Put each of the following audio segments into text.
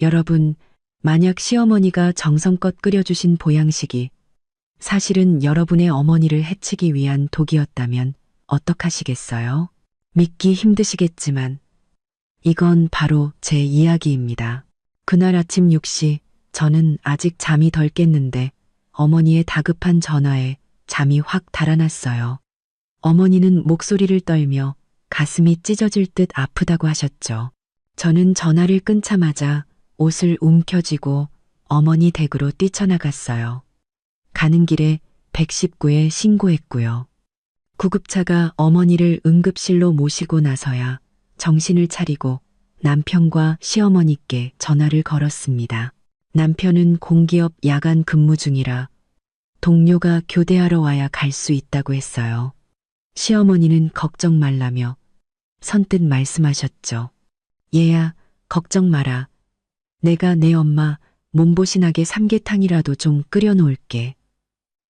여러분, 만약 시어머니가 정성껏 끓여주신 보양식이 사실은 여러분의 어머니를 해치기 위한 독이었다면 어떡하시겠어요? 믿기 힘드시겠지만 이건 바로 제 이야기입니다. 그날 아침 6시 저는 아직 잠이 덜 깼는데 어머니의 다급한 전화에 잠이 확 달아났어요. 어머니는 목소리를 떨며 가슴이 찢어질 듯 아프다고 하셨죠. 저는 전화를 끊자마자 옷을 움켜쥐고 어머니 댁으로 뛰쳐나갔어요. 가는 길에 119에 신고했고요. 구급차가 어머니를 응급실로 모시고 나서야 정신을 차리고 남편과 시어머니께 전화를 걸었습니다. 남편은 공기업 야간 근무 중이라 동료가 교대하러 와야 갈 수 있다고 했어요. 시어머니는 걱정 말라며 선뜻 말씀하셨죠. 얘야, 걱정 마라. 내가 내 엄마 몸보신하게 삼계탕이라도 좀 끓여놓을게.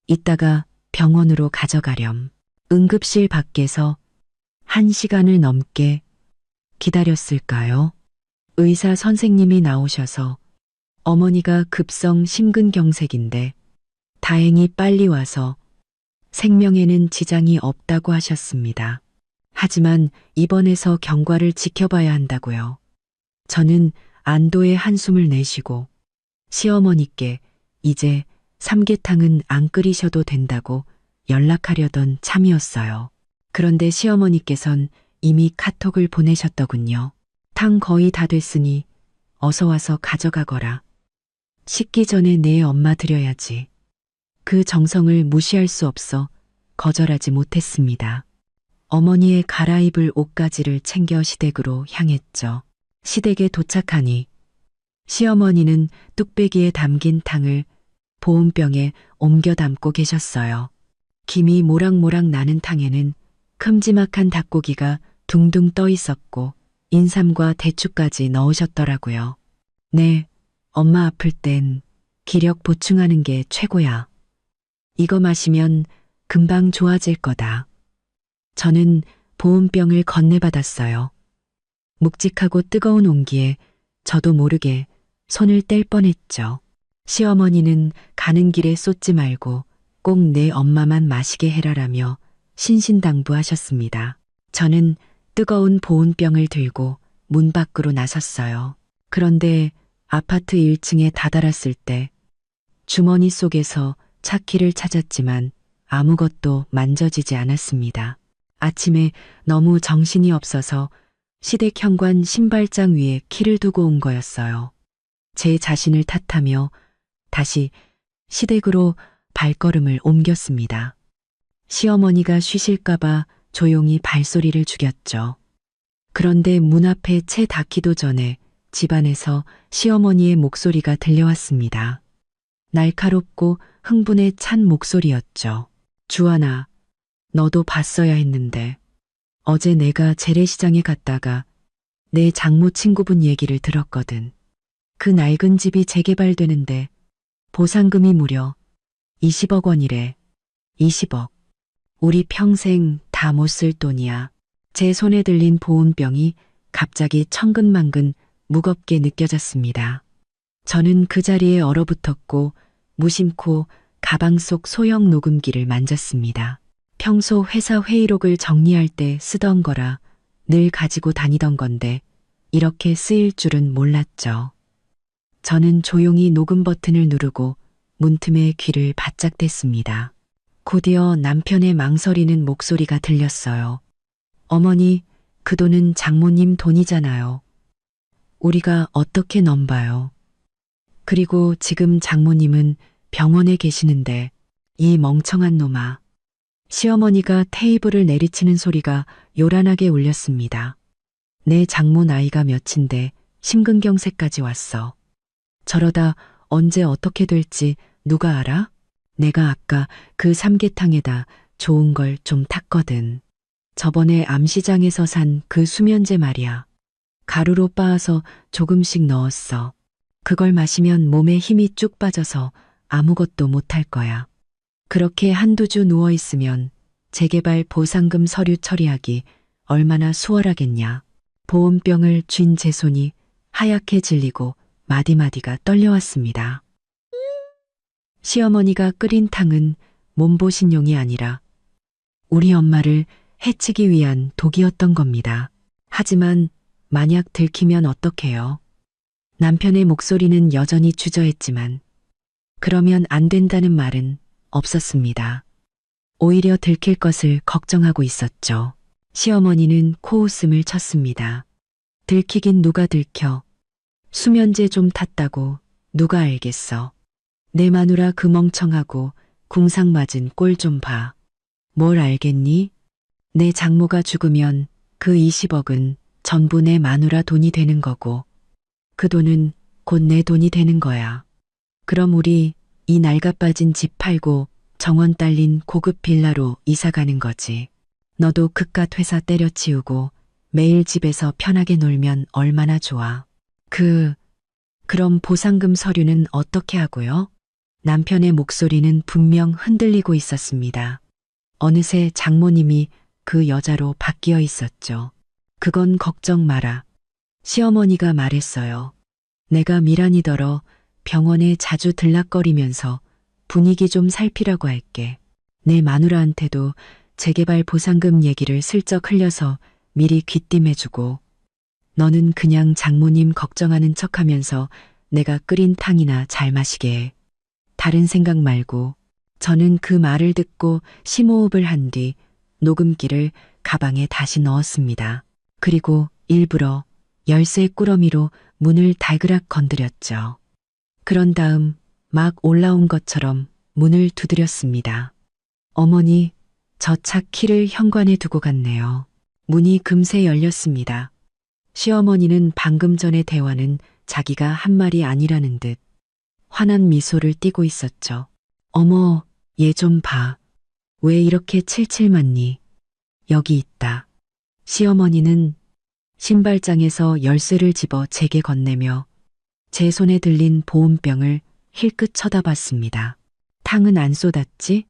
이따가 병원으로 가져가렴. 응급실 밖에서 1시간을 넘게 기다렸을까요? 의사 선생님이 나오셔서 어머니가 급성 심근경색인데 다행히 빨리 와서 생명에는 지장이 없다고 하셨습니다. 하지만 입원해서 경과를 지켜봐야 한다고요. 저는 안도의 한숨을 내쉬고 시어머니께 이제 삼계탕은 안 끓이셔도 된다고 연락하려던 참이었어요. 그런데 시어머니께선 이미 카톡을 보내셨더군요. 탕 거의 다 됐으니 어서 와서 가져가거라. 식기 전에 내 엄마 드려야지. 그 정성을 무시할 수 없어 거절하지 못했습니다. 어머니의 갈아입을 옷가지를 챙겨 시댁으로 향했죠. 시댁에 도착하니 시어머니는 뚝배기에 담긴 탕을 보온병에 옮겨 담고 계셨어요. 김이 모락모락 나는 탕에는 큼지막한 닭고기가 둥둥 떠 있었고 인삼과 대추까지 넣으셨더라고요. 네, 엄마 아플 땐 기력 보충하는 게 최고야. 이거 마시면 금방 좋아질 거다. 저는 보온병을 건네받았어요. 묵직하고 뜨거운 온기에 저도 모르게 손을 뗄 뻔했죠. 시어머니는 가는 길에 쏟지 말고 꼭 내 엄마만 마시게 해라라며 신신당부하셨습니다. 저는 뜨거운 보온병을 들고 문 밖으로 나섰어요. 그런데 아파트 1층에 다다랐을 때 주머니 속에서 차키를 찾았지만 아무것도 만져지지 않았습니다. 아침에 너무 정신이 없어서 시댁 현관 신발장 위에 키를 두고 온 거였어요. 제 자신을 탓하며 다시 시댁으로 발걸음을 옮겼습니다. 시어머니가 쉬실까봐 조용히 발소리를 죽였죠. 그런데 문 앞에 채 닿기도 전에 집안에서 시어머니의 목소리가 들려왔습니다. 날카롭고 흥분에 찬 목소리였죠. 주하나, 너도 봤어야 했는데 어제 내가 재래시장에 갔다가 내 장모 친구분 얘기를 들었거든. 그 낡은 집이 재개발되는데 보상금이 무려 20억 원이래. 20억. 우리 평생 다 못 쓸 돈이야. 제 손에 들린 보온병이 갑자기 천근만근 무겁게 느껴졌습니다. 저는 그 자리에 얼어붙었고 무심코 가방 속 소형 녹음기를 만졌습니다. 평소 회사 회의록을 정리할 때 쓰던 거라 늘 가지고 다니던 건데 이렇게 쓰일 줄은 몰랐죠. 저는 조용히 녹음 버튼을 누르고 문틈에 귀를 바짝 댔습니다. 곧이어 남편의 망설이는 목소리가 들렸어요. 어머니, 그 돈은 장모님 돈이잖아요. 우리가 어떻게 넘봐요. 그리고 지금 장모님은 병원에 계시는데 이 멍청한 놈아. 시어머니가 테이블을 내리치는 소리가 요란하게 울렸습니다. 내 장모 나이가 몇인데 심근경색까지 왔어. 저러다 언제 어떻게 될지 누가 알아? 내가 아까 그 삼계탕에다 좋은 걸 좀 탔거든. 저번에 암시장에서 산 그 수면제 말이야. 가루로 빻아서 조금씩 넣었어. 그걸 마시면 몸에 힘이 쭉 빠져서 아무것도 못할 거야. 그렇게 한두 주 누워있으면 재개발 보상금 서류 처리하기 얼마나 수월하겠냐. 보온병을 쥔 제 손이 하얗게 질리고 마디마디가 떨려왔습니다. 시어머니가 끓인 탕은 몸보신용이 아니라 우리 엄마를 해치기 위한 독이었던 겁니다. 하지만 만약 들키면 어떡해요? 남편의 목소리는 여전히 주저했지만 그러면 안 된다는 말은 없었습니다. 오히려 들킬 것을 걱정하고 있었죠. 시어머니는 코웃음을 쳤습니다. 들키긴 누가 들켜. 수면제 좀 탔다고 누가 알겠어. 내 마누라 그 멍청하고 궁상 맞은 꼴 좀 봐. 뭘 알겠니? 내 장모가 죽으면 그 20억은 전부 내 마누라 돈이 되는 거고 그 돈은 곧 내 돈이 되는 거야. 그럼 우리 이 낡아빠진 집 팔고 정원 딸린 고급 빌라로 이사 가는 거지. 너도 그깟 회사 때려치우고 매일 집에서 편하게 놀면 얼마나 좋아. 그럼 보상금 서류는 어떻게 하고요? 남편의 목소리는 분명 흔들리고 있었습니다. 어느새 장모님이 그 여자로 바뀌어 있었죠. 그건 걱정 마라. 시어머니가 말했어요. 내가 미란이더러 병원에 자주 들락거리면서 분위기 좀 살피라고 할게. 내 마누라한테도 재개발 보상금 얘기를 슬쩍 흘려서 미리 귀띔해주고 너는 그냥 장모님 걱정하는 척하면서 내가 끓인 탕이나 잘 마시게 해. 다른 생각 말고. 저는 그 말을 듣고 심호흡을 한 뒤 녹음기를 가방에 다시 넣었습니다. 그리고 일부러 열쇠 꾸러미로 문을 달그락 건드렸죠. 그런 다음 막 올라온 것처럼 문을 두드렸습니다. 어머니, 저 차 키를 현관에 두고 갔네요. 문이 금세 열렸습니다. 시어머니는 방금 전의 대화는 자기가 한 말이 아니라는 듯 환한 미소를 띠고 있었죠. 어머, 얘 좀 봐. 왜 이렇게 칠칠 맞니? 여기 있다. 시어머니는 신발장에서 열쇠를 집어 제게 건네며 제 손에 들린 보온병을 힐끗 쳐다봤습니다. 탕은 안 쏟았지?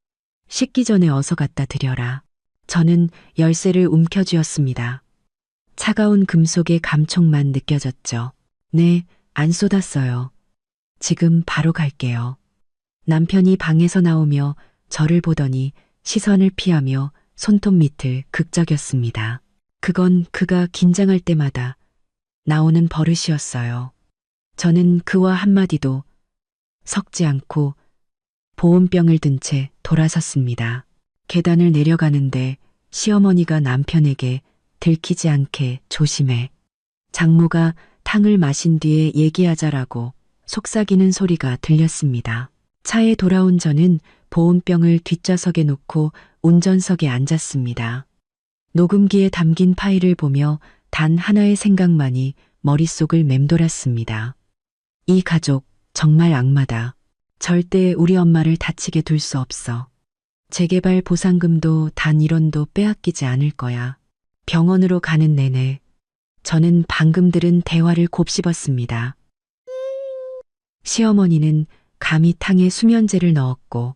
식기 전에 어서 갖다 드려라. 저는 열쇠를 움켜쥐었습니다. 차가운 금속의 감촉만 느껴졌죠. 네, 안 쏟았어요. 지금 바로 갈게요. 남편이 방에서 나오며 저를 보더니 시선을 피하며 손톱 밑을 극적였습니다. 그건 그가 긴장할 때마다 나오는 버릇이었어요. 저는 그와 한마디도 섞지 않고 보온병을 든 채 돌아섰습니다. 계단을 내려가는데 시어머니가 남편에게 들키지 않게 조심해. 장모가 탕을 마신 뒤에 얘기하자라고 속삭이는 소리가 들렸습니다. 차에 돌아온 저는 보온병을 뒷좌석에 놓고 운전석에 앉았습니다. 녹음기에 담긴 파일을 보며 단 하나의 생각만이 머릿속을 맴돌았습니다. 이 가족 정말 악마다. 절대 우리 엄마를 다치게 둘 수 없어. 재개발 보상금도 단 1원도 빼앗기지 않을 거야. 병원으로 가는 내내 저는 방금 들은 대화를 곱씹었습니다. 시어머니는 감히 탕에 수면제를 넣었고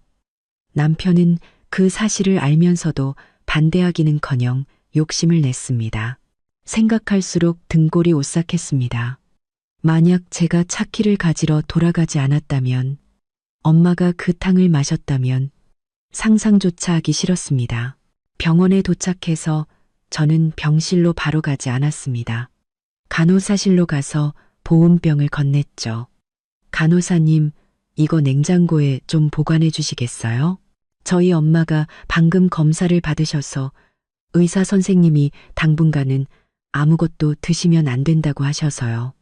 남편은 그 사실을 알면서도 반대하기는커녕 욕심을 냈습니다. 생각할수록 등골이 오싹했습니다. 만약 제가 차키를 가지러 돌아가지 않았다면, 엄마가 그 탕을 마셨다면 상상조차 하기 싫었습니다. 병원에 도착해서 저는 병실로 바로 가지 않았습니다. 간호사실로 가서 보온병을 건넸죠. 간호사님, 이거 냉장고에 좀 보관해 주시겠어요? 저희 엄마가 방금 검사를 받으셔서 의사 선생님이 당분간은 아무것도 드시면 안 된다고 하셔서요.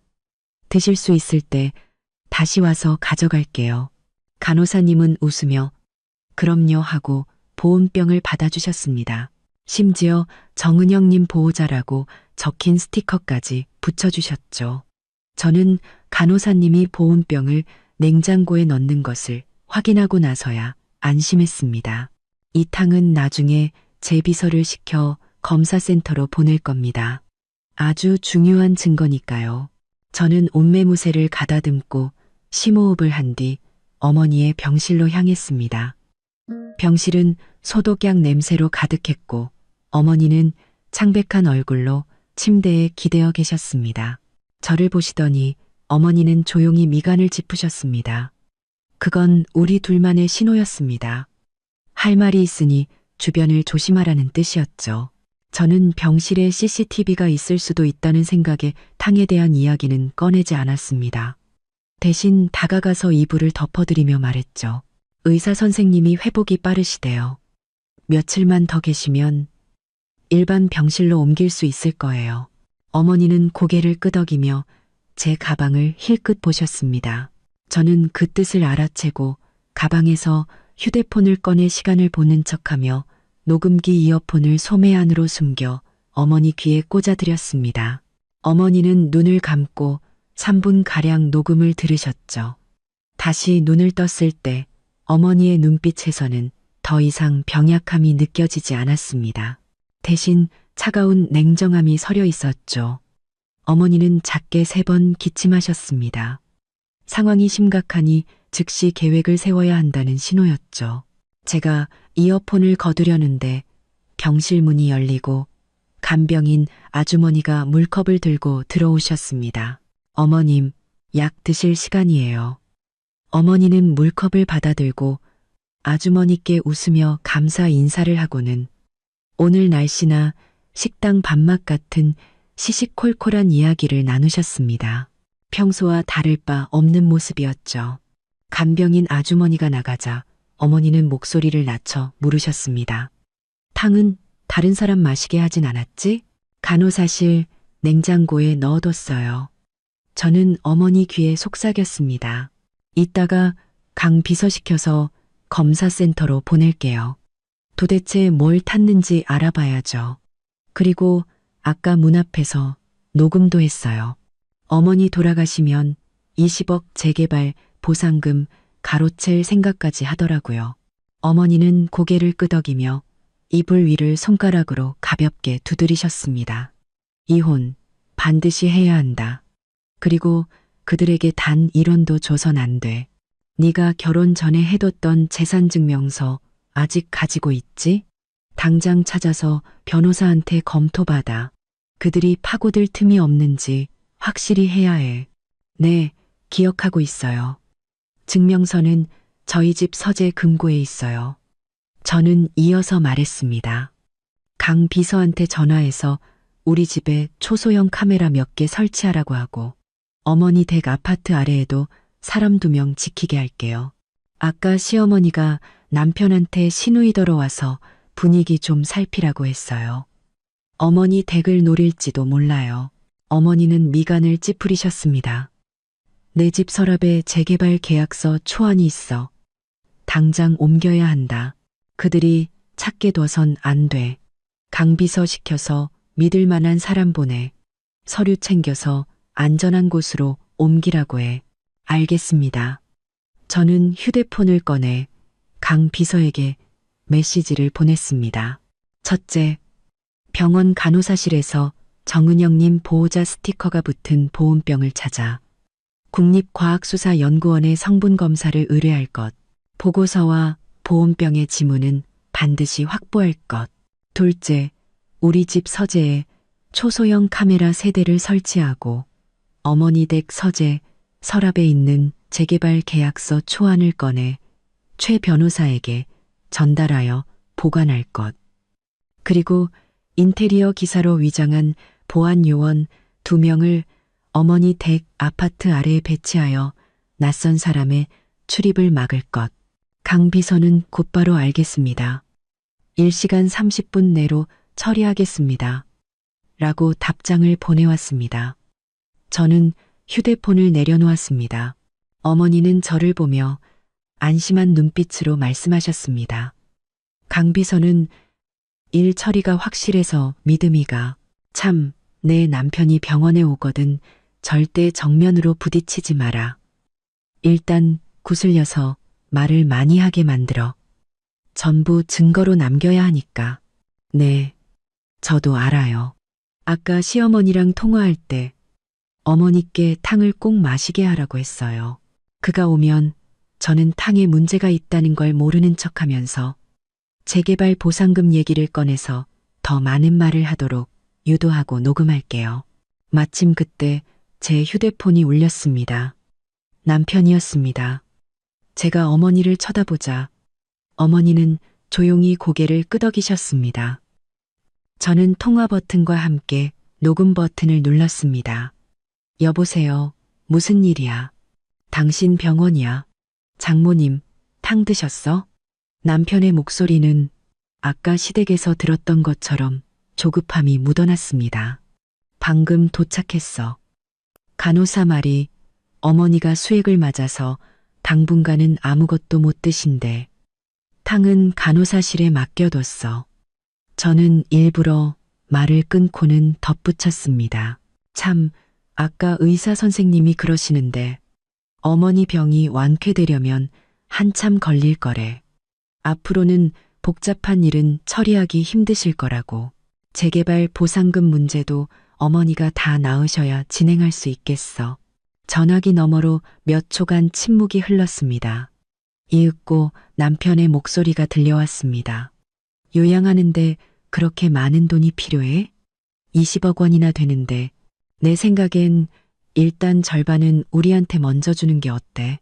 드실 수 있을 때 다시 와서 가져갈게요. 간호사님은 웃으며 그럼요 하고 보온병을 받아주셨습니다. 심지어 정은영님 보호자라고 적힌 스티커까지 붙여주셨죠. 저는 간호사님이 보온병을 냉장고에 넣는 것을 확인하고 나서야 안심했습니다. 이 탕은 나중에 제 비서를 시켜 검사센터로 보낼 겁니다. 아주 중요한 증거니까요. 저는 옷매무새를 가다듬고 심호흡을 한 뒤 어머니의 병실로 향했습니다. 병실은 소독약 냄새로 가득했고 어머니는 창백한 얼굴로 침대에 기대어 계셨습니다. 저를 보시더니 어머니는 조용히 미간을 짚으셨습니다. 그건 우리 둘만의 신호였습니다. 할 말이 있으니 주변을 조심하라는 뜻이었죠. 저는 병실에 CCTV가 있을 수도 있다는 생각에 탕에 대한 이야기는 꺼내지 않았습니다. 대신 다가가서 이불을 덮어드리며 말했죠. 의사 선생님이 회복이 빠르시대요. 며칠만 더 계시면 일반 병실로 옮길 수 있을 거예요. 어머니는 고개를 끄덕이며 제 가방을 힐끗 보셨습니다. 저는 그 뜻을 알아채고 가방에서 휴대폰을 꺼내 시간을 보는 척하며 녹음기 이어폰을 소매 안으로 숨겨 어머니 귀에 꽂아드렸습니다. 어머니는 눈을 감고 3분가량 녹음을 들으셨죠. 다시 눈을 떴을 때 어머니의 눈빛에서는 더 이상 병약함이 느껴지지 않았습니다. 대신 차가운 냉정함이 서려 있었죠. 어머니는 작게 3번 기침하셨습니다. 상황이 심각하니 즉시 계획을 세워야 한다는 신호였죠. 제가 이어폰을 거두려는데 병실 문이 열리고 간병인 아주머니가 물컵을 들고 들어오셨습니다. 어머님, 약 드실 시간이에요. 어머니는 물컵을 받아들고 아주머니께 웃으며 감사 인사를 하고는 오늘 날씨나 식당 밥맛 같은 시시콜콜한 이야기를 나누셨습니다. 평소와 다를 바 없는 모습이었죠. 간병인 아주머니가 나가자 어머니는 목소리를 낮춰 물으셨습니다. 탕은 다른 사람 마시게 하진 않았지? 간호사실 냉장고에 넣어뒀어요. 저는 어머니 귀에 속삭였습니다. 이따가 강 비서시켜서 검사센터로 보낼게요. 도대체 뭘 탔는지 알아봐야죠. 그리고 아까 문 앞에서 녹음도 했어요. 어머니 돌아가시면 20억 재개발 보상금 가로챌 생각까지 하더라고요. 어머니는 고개를 끄덕이며 이불 위를 손가락으로 가볍게 두드리셨습니다. 이혼 반드시 해야 한다. 그리고 그들에게 단 1원도 줘선 안 돼. 네가 결혼 전에 해뒀던 재산증명서 아직 가지고 있지? 당장 찾아서 변호사한테 검토받아. 그들이 파고들 틈이 없는지 확실히 해야 해. 네, 기억하고 있어요. 증명서는 저희 집 서재 금고에 있어요. 저는 이어서 말했습니다. 강 비서한테 전화해서 우리 집에 초소형 카메라 몇 개 설치하라고 하고 어머니 댁 아파트 아래에도 사람 2명 지키게 할게요. 아까 시어머니가 남편한테 시누이더러 와서 분위기 좀 살피라고 했어요. 어머니 댁을 노릴지도 몰라요. 어머니는 미간을 찌푸리셨습니다. 내 집 서랍에 재개발 계약서 초안이 있어. 당장 옮겨야 한다. 그들이 찾게 둬선 안 돼. 강비서 시켜서 믿을 만한 사람 보내. 서류 챙겨서 안전한 곳으로 옮기라고 해. 알겠습니다. 저는 휴대폰을 꺼내 강 비서에게 메시지를 보냈습니다. 첫째, 병원 간호사실에서 정은영님 보호자 스티커가 붙은 보온병을 찾아 국립과학수사연구원에 성분검사를 의뢰할 것. 보고서와 보온병의 지문은 반드시 확보할 것. 둘째, 우리 집 서재에 초소형 카메라 3대를 설치하고 어머니 댁 서재 서랍에 있는 재개발 계약서 초안을 꺼내 최 변호사에게 전달하여 보관할 것. 그리고 인테리어 기사로 위장한 보안 요원 2명을 어머니 댁 아파트 아래에 배치하여 낯선 사람의 출입을 막을 것. 강 비서는 곧바로 알겠습니다. 1시간 30분 내로 처리하겠습니다. 라고 답장을 보내왔습니다. 저는 휴대폰을 내려놓았습니다. 어머니는 저를 보며 안심한 눈빛으로 말씀하셨습니다. 강 비서는 일 처리가 확실해서 믿음이 가. 참, 내 남편이 병원에 오거든 절대 정면으로 부딪히지 마라. 일단 구슬려서 말을 많이 하게 만들어. 전부 증거로 남겨야 하니까. 네, 저도 알아요. 아까 시어머니랑 통화할 때 어머니께 탕을 꼭 마시게 하라고 했어요. 그가 오면 저는 탕에 문제가 있다는 걸 모르는 척하면서 재개발 보상금 얘기를 꺼내서 더 많은 말을 하도록 유도하고 녹음할게요. 마침 그때 제 휴대폰이 울렸습니다. 남편이었습니다. 제가 어머니를 쳐다보자 어머니는 조용히 고개를 끄덕이셨습니다. 저는 통화 버튼과 함께 녹음 버튼을 눌렀습니다. 여보세요. 무슨 일이야? 당신 병원이야. 장모님, 탕 드셨어? 남편의 목소리는 아까 시댁에서 들었던 것처럼 조급함이 묻어났습니다. 방금 도착했어. 간호사 말이 어머니가 수액을 맞아서 당분간은 아무것도 못 드신대. 탕은 간호사실에 맡겨뒀어. 저는 일부러 말을 끊고는 덧붙였습니다. 참, 아까 의사 선생님이 그러시는데 어머니 병이 완쾌되려면 한참 걸릴 거래. 앞으로는 복잡한 일은 처리하기 힘드실 거라고. 재개발 보상금 문제도 어머니가 다 나으셔야 진행할 수 있겠어. 전화기 너머로 몇 초간 침묵이 흘렀습니다. 이윽고 남편의 목소리가 들려왔습니다. 요양하는데 그렇게 많은 돈이 필요해? 20억 원이나 되는데 내 생각엔 일단 절반은 우리한테 먼저 주는 게 어때?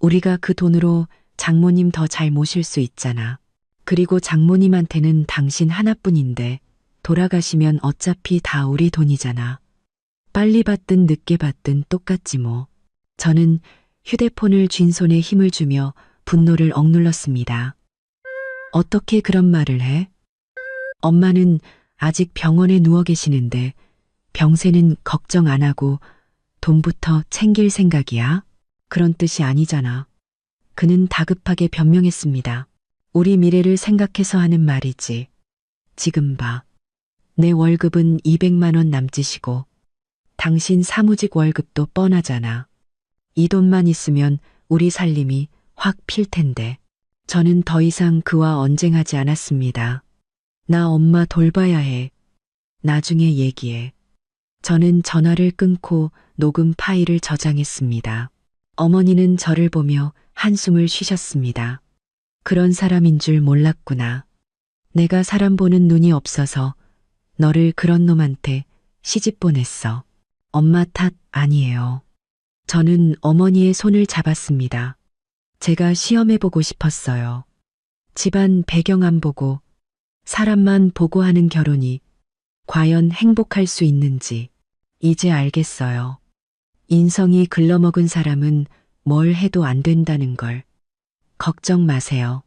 우리가 그 돈으로 장모님 더 잘 모실 수 있잖아. 그리고 장모님한테는 당신 하나뿐인데 돌아가시면 어차피 다 우리 돈이잖아. 빨리 받든 늦게 받든 똑같지 뭐. 저는 휴대폰을 쥔 손에 힘을 주며 분노를 억눌렀습니다. 어떻게 그런 말을 해? 엄마는 아직 병원에 누워 계시는데 병세는 걱정 안 하고 돈부터 챙길 생각이야? 그런 뜻이 아니잖아. 그는 다급하게 변명했습니다. 우리 미래를 생각해서 하는 말이지. 지금 봐. 내 월급은 200만 원 남짓이고 당신 사무직 월급도 뻔하잖아. 이 돈만 있으면 우리 살림이 확 필 텐데. 저는 더 이상 그와 언쟁하지 않았습니다. 나 엄마 돌봐야 해. 나중에 얘기해. 저는 전화를 끊고 녹음 파일을 저장했습니다. 어머니는 저를 보며 한숨을 쉬셨습니다. 그런 사람인 줄 몰랐구나. 내가 사람 보는 눈이 없어서 너를 그런 놈한테 시집 보냈어. 엄마 탓 아니에요. 저는 어머니의 손을 잡았습니다. 제가 시험해보고 싶었어요. 집안 배경 안 보고 사람만 보고 하는 결혼이 과연 행복할 수 있는지 이제 알겠어요. 인성이 글러먹은 사람은 뭘 해도 안 된다는 걸. 걱정 마세요.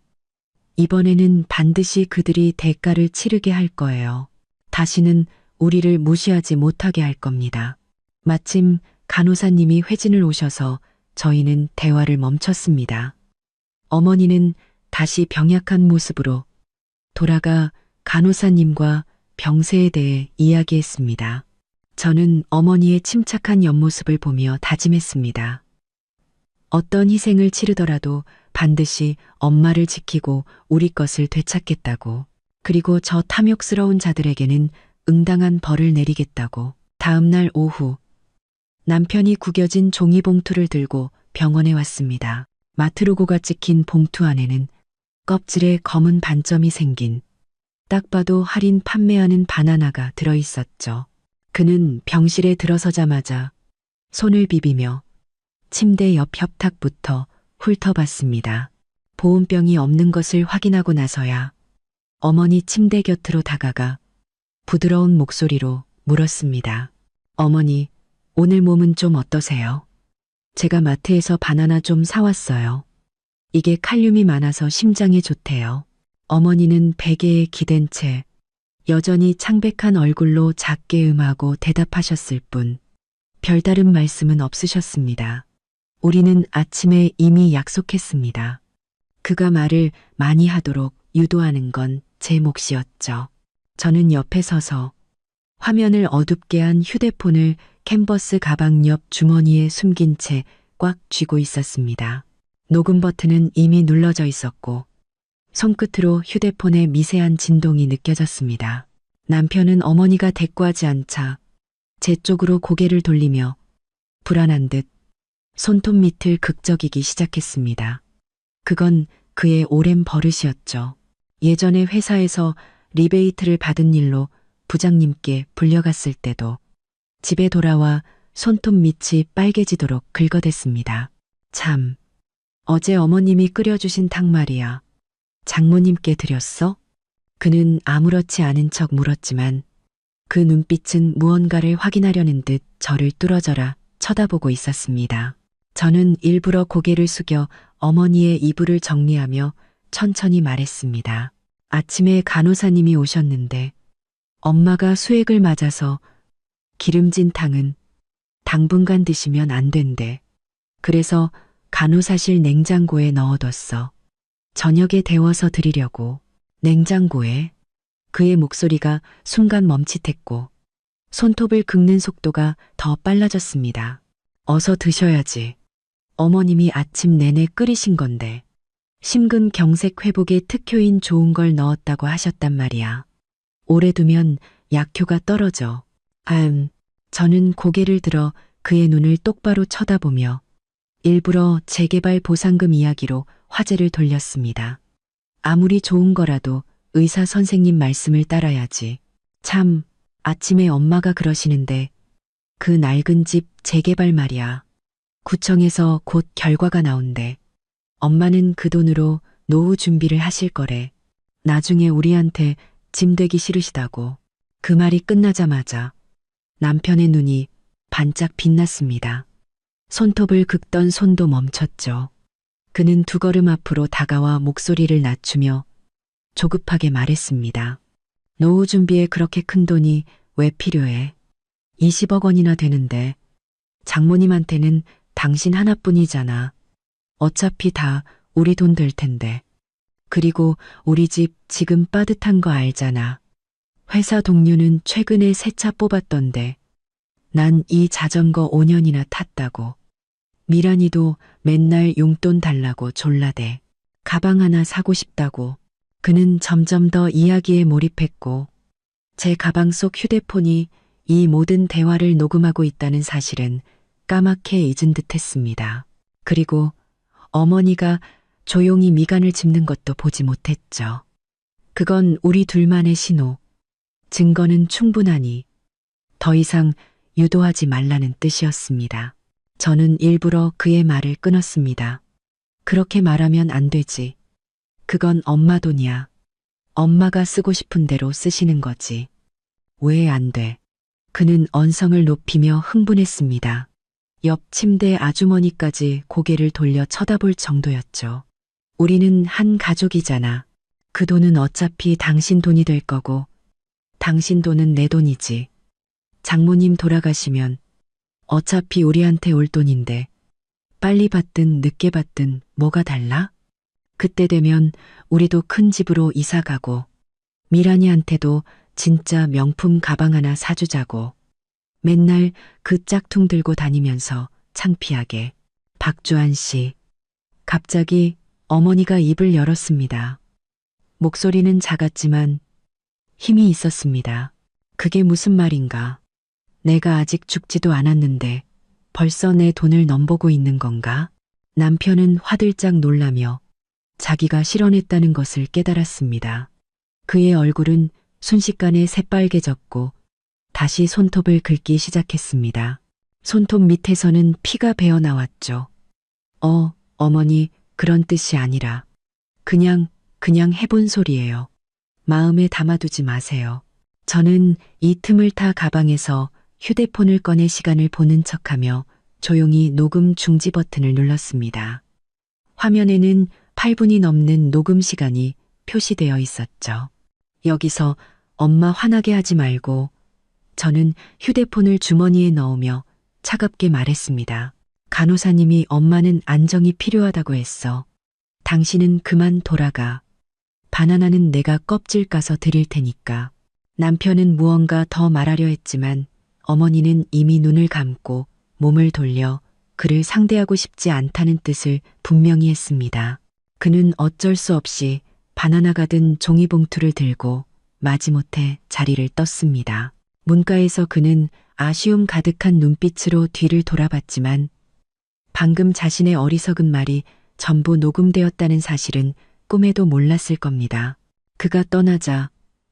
이번에는 반드시 그들이 대가를 치르게 할 거예요. 다시는 우리를 무시하지 못하게 할 겁니다. 마침 간호사님이 회진을 오셔서 저희는 대화를 멈췄습니다. 어머니는 다시 병약한 모습으로 돌아가 간호사님과 병세에 대해 이야기했습니다. 저는 어머니의 침착한 옆모습을 보며 다짐했습니다. 어떤 희생을 치르더라도 반드시 엄마를 지키고 우리 것을 되찾겠다고. 그리고 저 탐욕스러운 자들에게는 응당한 벌을 내리겠다고. 다음 날 오후 남편이 구겨진 종이봉투를 들고 병원에 왔습니다. 마트로고가 찍힌 봉투 안에는 껍질에 검은 반점이 생긴 딱 봐도 할인 판매하는 바나나가 들어있었죠. 그는 병실에 들어서자마자 손을 비비며 침대 옆 협탁부터 훑어봤습니다. 보온병이 없는 것을 확인하고 나서야 어머니 침대 곁으로 다가가 부드러운 목소리로 물었습니다. 어머니, 오늘 몸은 좀 어떠세요? 제가 마트에서 바나나 좀 사왔어요. 이게 칼륨이 많아서 심장에 좋대요. 어머니는 베개에 기댄 채 여전히 창백한 얼굴로 작게 음하고 대답하셨을 뿐 별다른 말씀은 없으셨습니다. 우리는 아침에 이미 약속했습니다. 그가 말을 많이 하도록 유도하는 건 제 몫이었죠. 저는 옆에 서서 화면을 어둡게 한 휴대폰을 캔버스 가방 옆 주머니에 숨긴 채 꽉 쥐고 있었습니다. 녹음 버튼은 이미 눌러져 있었고 손끝으로 휴대폰의 미세한 진동이 느껴졌습니다. 남편은 어머니가 대꾸하지 않자 제 쪽으로 고개를 돌리며 불안한 듯 손톱 밑을 극적이기 시작했습니다. 그건 그의 오랜 버릇이었죠. 예전에 회사에서 리베이트를 받은 일로 부장님께 불려갔을 때도 집에 돌아와 손톱 밑이 빨개지도록 긁어댔습니다. 참, 어제 어머님이 끓여주신 탕 말이야. 장모님께 드렸어? 그는 아무렇지 않은 척 물었지만 그 눈빛은 무언가를 확인하려는 듯 저를 뚫어져라 쳐다보고 있었습니다. 저는 일부러 고개를 숙여 어머니의 이불을 정리하며 천천히 말했습니다. 아침에 간호사님이 오셨는데 엄마가 수액을 맞아서 기름진 탕은 당분간 드시면 안 된대. 그래서 간호사실 냉장고에 넣어뒀어. 저녁에 데워서 드리려고. 냉장고에? 그의 목소리가 순간 멈칫했고 손톱을 긁는 속도가 더 빨라졌습니다. 어서 드셔야지. 어머님이 아침 내내 끓이신 건데 심근경색 회복에 특효인 좋은 걸 넣었다고 하셨단 말이야. 오래 두면 약효가 떨어져. 저는 고개를 들어 그의 눈을 똑바로 쳐다보며 일부러 재개발 보상금 이야기로 화제를 돌렸습니다. 아무리 좋은 거라도 의사 선생님 말씀을 따라야지. 참, 아침에 엄마가 그러시는데 그 낡은 집 재개발 말이야. 구청에서 곧 결과가 나온대. 엄마는 그 돈으로 노후 준비를 하실 거래. 나중에 우리한테 짐 되기 싫으시다고. 그 말이 끝나자마자 남편의 눈이 반짝 빛났습니다. 손톱을 긁던 손도 멈췄죠. 그는 두 걸음 앞으로 다가와 목소리를 낮추며 조급하게 말했습니다. 노후 준비에 그렇게 큰 돈이 왜 필요해? 20억 원이나 되는데 장모님한테는 당신 하나뿐이잖아. 어차피 다 우리 돈 될 텐데. 그리고 우리 집 지금 빠듯한 거 알잖아. 회사 동료는 최근에 새 차 뽑았던데 난 이 자전거 5년이나 탔다고. 미란이도 맨날 용돈 달라고 졸라대. 가방 하나 사고 싶다고. 그는 점점 더 이야기에 몰입했고 제 가방 속 휴대폰이 이 모든 대화를 녹음하고 있다는 사실은 까맣게 잊은 듯 했습니다. 그리고 어머니가 조용히 미간을 짚는 것도 보지 못했죠. 그건 우리 둘만의 신호. 증거는 충분하니 더 이상 유도하지 말라는 뜻이었습니다. 저는 일부러 그의 말을 끊었습니다. 그렇게 말하면 안 되지. 그건 엄마 돈이야. 엄마가 쓰고 싶은 대로 쓰시는 거지. 왜 안 돼? 그는 언성을 높이며 흥분했습니다. 옆 침대 아주머니까지 고개를 돌려 쳐다볼 정도였죠. 우리는 한 가족이잖아. 그 돈은 어차피 당신 돈이 될 거고 당신 돈은 내 돈이지. 장모님 돌아가시면 어차피 우리한테 올 돈인데 빨리 받든 늦게 받든 뭐가 달라? 그때 되면 우리도 큰 집으로 이사 가고 미란이한테도 진짜 명품 가방 하나 사주자고. 맨날 그 짝퉁 들고 다니면서 창피하게. 박주한 씨. 갑자기 어머니가 입을 열었습니다. 목소리는 작았지만 힘이 있었습니다. 그게 무슨 말인가? 내가 아직 죽지도 않았는데 벌써 내 돈을 넘보고 있는 건가? 남편은 화들짝 놀라며 자기가 실언했다는 것을 깨달았습니다. 그의 얼굴은 순식간에 새빨개졌고 다시 손톱을 긁기 시작했습니다. 손톱 밑에서는 피가 배어 나왔죠. 어머니, 그런 뜻이 아니라 그냥 해본 소리예요. 마음에 담아두지 마세요. 저는 이 틈을 타 가방에서 휴대폰을 꺼내 시간을 보는 척하며 조용히 녹음 중지 버튼을 눌렀습니다. 화면에는 8분이 넘는 녹음 시간이 표시되어 있었죠. 여기서 엄마 화나게 하지 말고. 저는 휴대폰을 주머니에 넣으며 차갑게 말했습니다. 간호사님이 엄마는 안정이 필요하다고 했어. 당신은 그만 돌아가. 바나나는 내가 껍질 까서 드릴 테니까. 남편은 무언가 더 말하려 했지만 어머니는 이미 눈을 감고 몸을 돌려 그를 상대하고 싶지 않다는 뜻을 분명히 했습니다. 그는 어쩔 수 없이 바나나가 든 종이봉투를 들고 마지못해 자리를 떴습니다. 문가에서 그는 아쉬움 가득한 눈빛으로 뒤를 돌아봤지만 방금 자신의 어리석은 말이 전부 녹음되었다는 사실은 꿈에도 몰랐을 겁니다. 그가 떠나자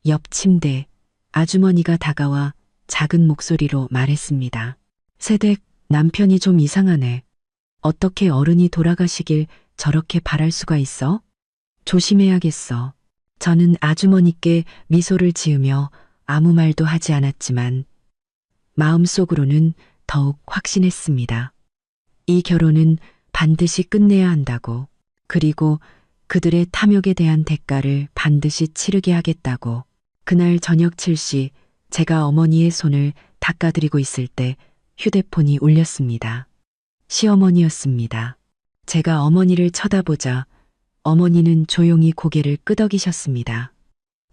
옆 침대 아주머니가 다가와 작은 목소리로 말했습니다. 세댁, 남편이 좀 이상하네. 어떻게 어른이 돌아가시길 저렇게 바랄 수가 있어? 조심해야겠어. 저는 아주머니께 미소를 지으며 아무 말도 하지 않았지만 마음속으로는 더욱 확신했습니다. 이 결혼은 반드시 끝내야 한다고, 그리고 그들의 탐욕에 대한 대가를 반드시 치르게 하겠다고. 그날 저녁 7시 제가 어머니의 손을 닦아드리고 있을 때 휴대폰이 울렸습니다. 시어머니였습니다. 제가 어머니를 쳐다보자 어머니는 조용히 고개를 끄덕이셨습니다.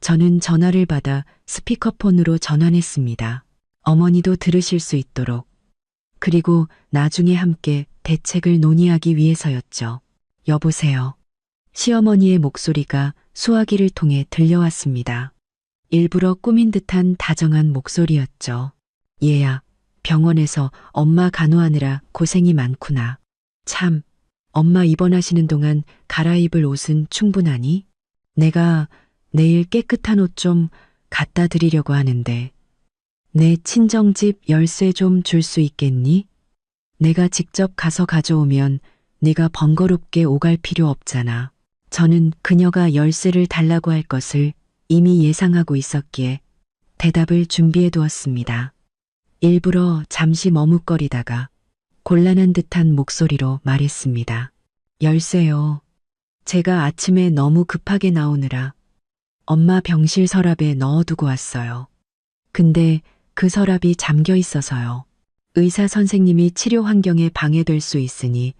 저는 전화를 받아 스피커폰으로 전환했습니다. 어머니도 들으실 수 있도록. 그리고 나중에 함께 대책을 논의하기 위해서였죠. 여보세요. 시어머니의 목소리가 수화기를 통해 들려왔습니다. 일부러 꾸민 듯한 다정한 목소리였죠. 얘야, 병원에서 엄마 간호하느라 고생이 많구나. 참, 엄마 입원하시는 동안 갈아입을 옷은 충분하니? 내가 내일 깨끗한 옷 좀 갖다 드리려고 하는데 내 친정집 열쇠 좀 줄 수 있겠니? 내가 직접 가서 가져오면 네가 번거롭게 오갈 필요 없잖아. 저는 그녀가 열쇠를 달라고 할 것을 이미 예상하고 있었기에 대답을 준비해 두었습니다. 일부러 잠시 머뭇거리다가 곤란한 듯한 목소리로 말했습니다. 열쇠요. 제가 아침에 너무 급하게 나오느라 엄마 병실 서랍에 넣어두고 왔어요. 근데 그 서랍이 잠겨 있어서요. 의사 선생님이 치료 환경에 방해될 수 있으니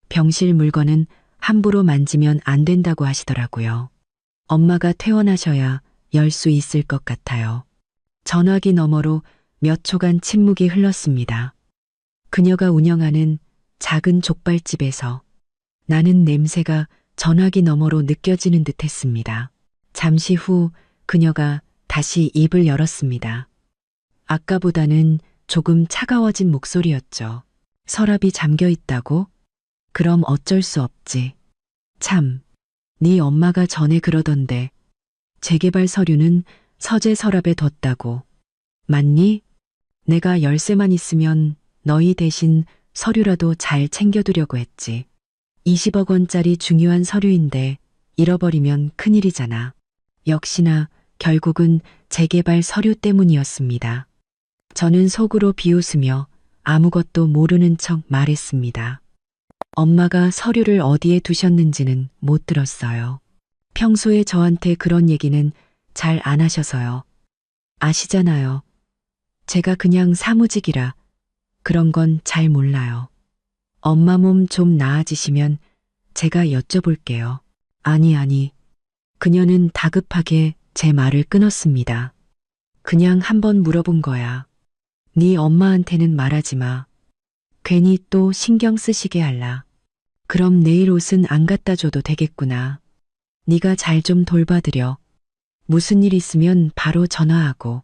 병실 물건은 함부로 만지면 안 된다고 하시더라고요. 엄마가 퇴원하셔야 열 수 있을 것 같아요. 전화기 너머로 몇 초간 침묵이 흘렀습니다. 그녀가 운영하는 작은 족발집에서 나는 냄새가 전화기 너머로 느껴지는 듯 했습니다. 잠시 후 그녀가 다시 입을 열었습니다. 아까보다는 조금 차가워진 목소리였죠. 서랍이 잠겨 있다고? 그럼 어쩔 수 없지. 참, 네 엄마가 전에 그러던데 재개발 서류는 서재 서랍에 뒀다고. 맞니? 내가 열쇠만 있으면 너희 대신 서류라도 잘 챙겨두려고 했지. 20억 원짜리 중요한 서류인데 잃어버리면 큰일이잖아. 역시나 결국은 재개발 서류 때문이었습니다. 저는 속으로 비웃으며 아무것도 모르는 척 말했습니다. 엄마가 서류를 어디에 두셨는지는 못 들었어요. 평소에 저한테 그런 얘기는 잘 안 하셔서요. 아시잖아요. 제가 그냥 사무직이라 그런 건 잘 몰라요. 엄마 몸 좀 나아지시면 제가 여쭤볼게요. 아니. 그녀는 다급하게 제 말을 끊었습니다. 그냥 한번 물어본 거야. 네 엄마한테는 말하지 마. 괜히 또 신경 쓰시게 할라. 그럼 내일 옷은 안 갖다 줘도 되겠구나. 네가 잘 좀 돌봐드려. 무슨 일 있으면 바로 전화하고.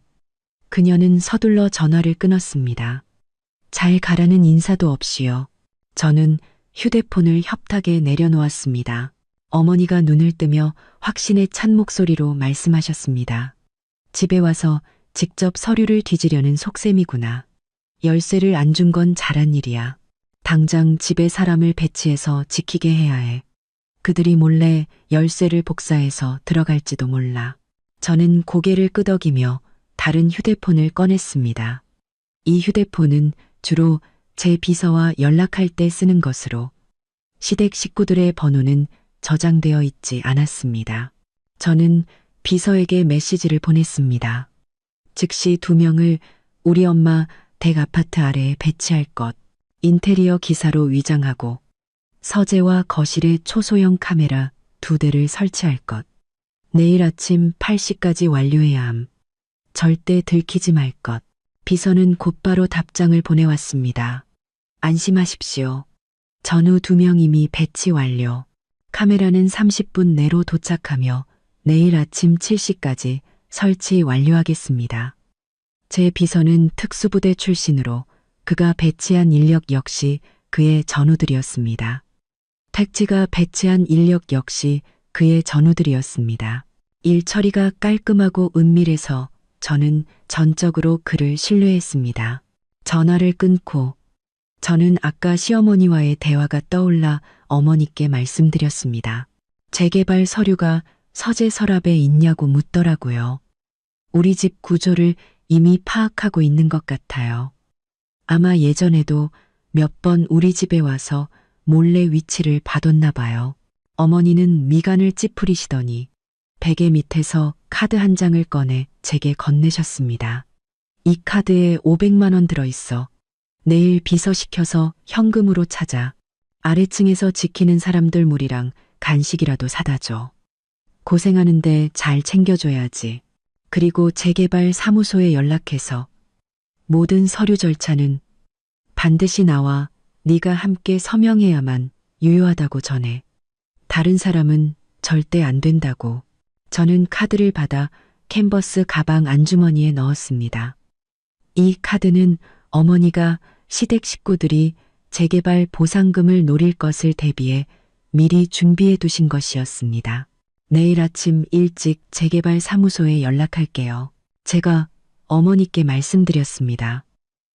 그녀는 서둘러 전화를 끊었습니다. 잘 가라는 인사도 없이요. 저는 휴대폰을 협탁에 내려놓았습니다. 어머니가 눈을 뜨며 확신에 찬 목소리로 말씀하셨습니다. 집에 와서 직접 서류를 뒤지려는 속셈이구나. 열쇠를 안 준 건 잘한 일이야. 당장 집에 사람을 배치해서 지키게 해야 해. 그들이 몰래 열쇠를 복사해서 들어갈지도 몰라. 저는 고개를 끄덕이며 다른 휴대폰을 꺼냈습니다. 이 휴대폰은 주로 제 비서와 연락할 때 쓰는 것으로 시댁 식구들의 번호는 저장되어 있지 않았습니다. 저는 비서에게 메시지를 보냈습니다. 즉시 2명을 우리 엄마 댁 아파트 아래에 배치할 것, 인테리어 기사로 위장하고 서재와 거실에 초소형 카메라 2대를 설치할 것, 내일 아침 8시까지 완료해야 함. 절대 들키지 말 것. 비서는 곧바로 답장을 보내왔습니다. 안심하십시오. 전후 2명 이미 배치 완료. 카메라는 30분 내로 도착하며 내일 아침 7시까지 설치 완료하겠습니다. 제 비서는 특수부대 출신으로 그가 배치한 인력 역시 그의 전우들이었습니다. 택지가 배치한 인력 역시 그의 전우들이었습니다. 일 처리가 깔끔하고 은밀해서 저는 전적으로 그를 신뢰했습니다. 전화를 끊고 저는 아까 시어머니와의 대화가 떠올라 어머니께 말씀드렸습니다. 재개발 서류가 서재 서랍에 있냐고 묻더라고요. 우리 집 구조를 이미 파악하고 있는 것 같아요. 아마 예전에도 몇 번 우리 집에 와서 몰래 위치를 봐뒀나 봐요. 어머니는 미간을 찌푸리시더니 베개 밑에서 카드 한 장을 꺼내 제게 건네셨습니다. 이 카드에 500만 원 들어있어. 내일 비서 시켜서 현금으로 찾아. 아래층에서 지키는 사람들 물이랑 간식이라도 사다 줘. 고생하는데 잘 챙겨줘야지. 그리고 재개발 사무소에 연락해서 모든 서류 절차는 반드시 나와 네가 함께 서명해야만 유효하다고 전해. 다른 사람은 절대 안 된다고. 저는 카드를 받아 캔버스 가방 안주머니에 넣었습니다. 이 카드는 어머니가 시댁 식구들이 재개발 보상금을 노릴 것을 대비해 미리 준비해 두신 것이었습니다. 내일 아침 일찍 재개발 사무소에 연락할게요. 제가 어머니께 말씀드렸습니다.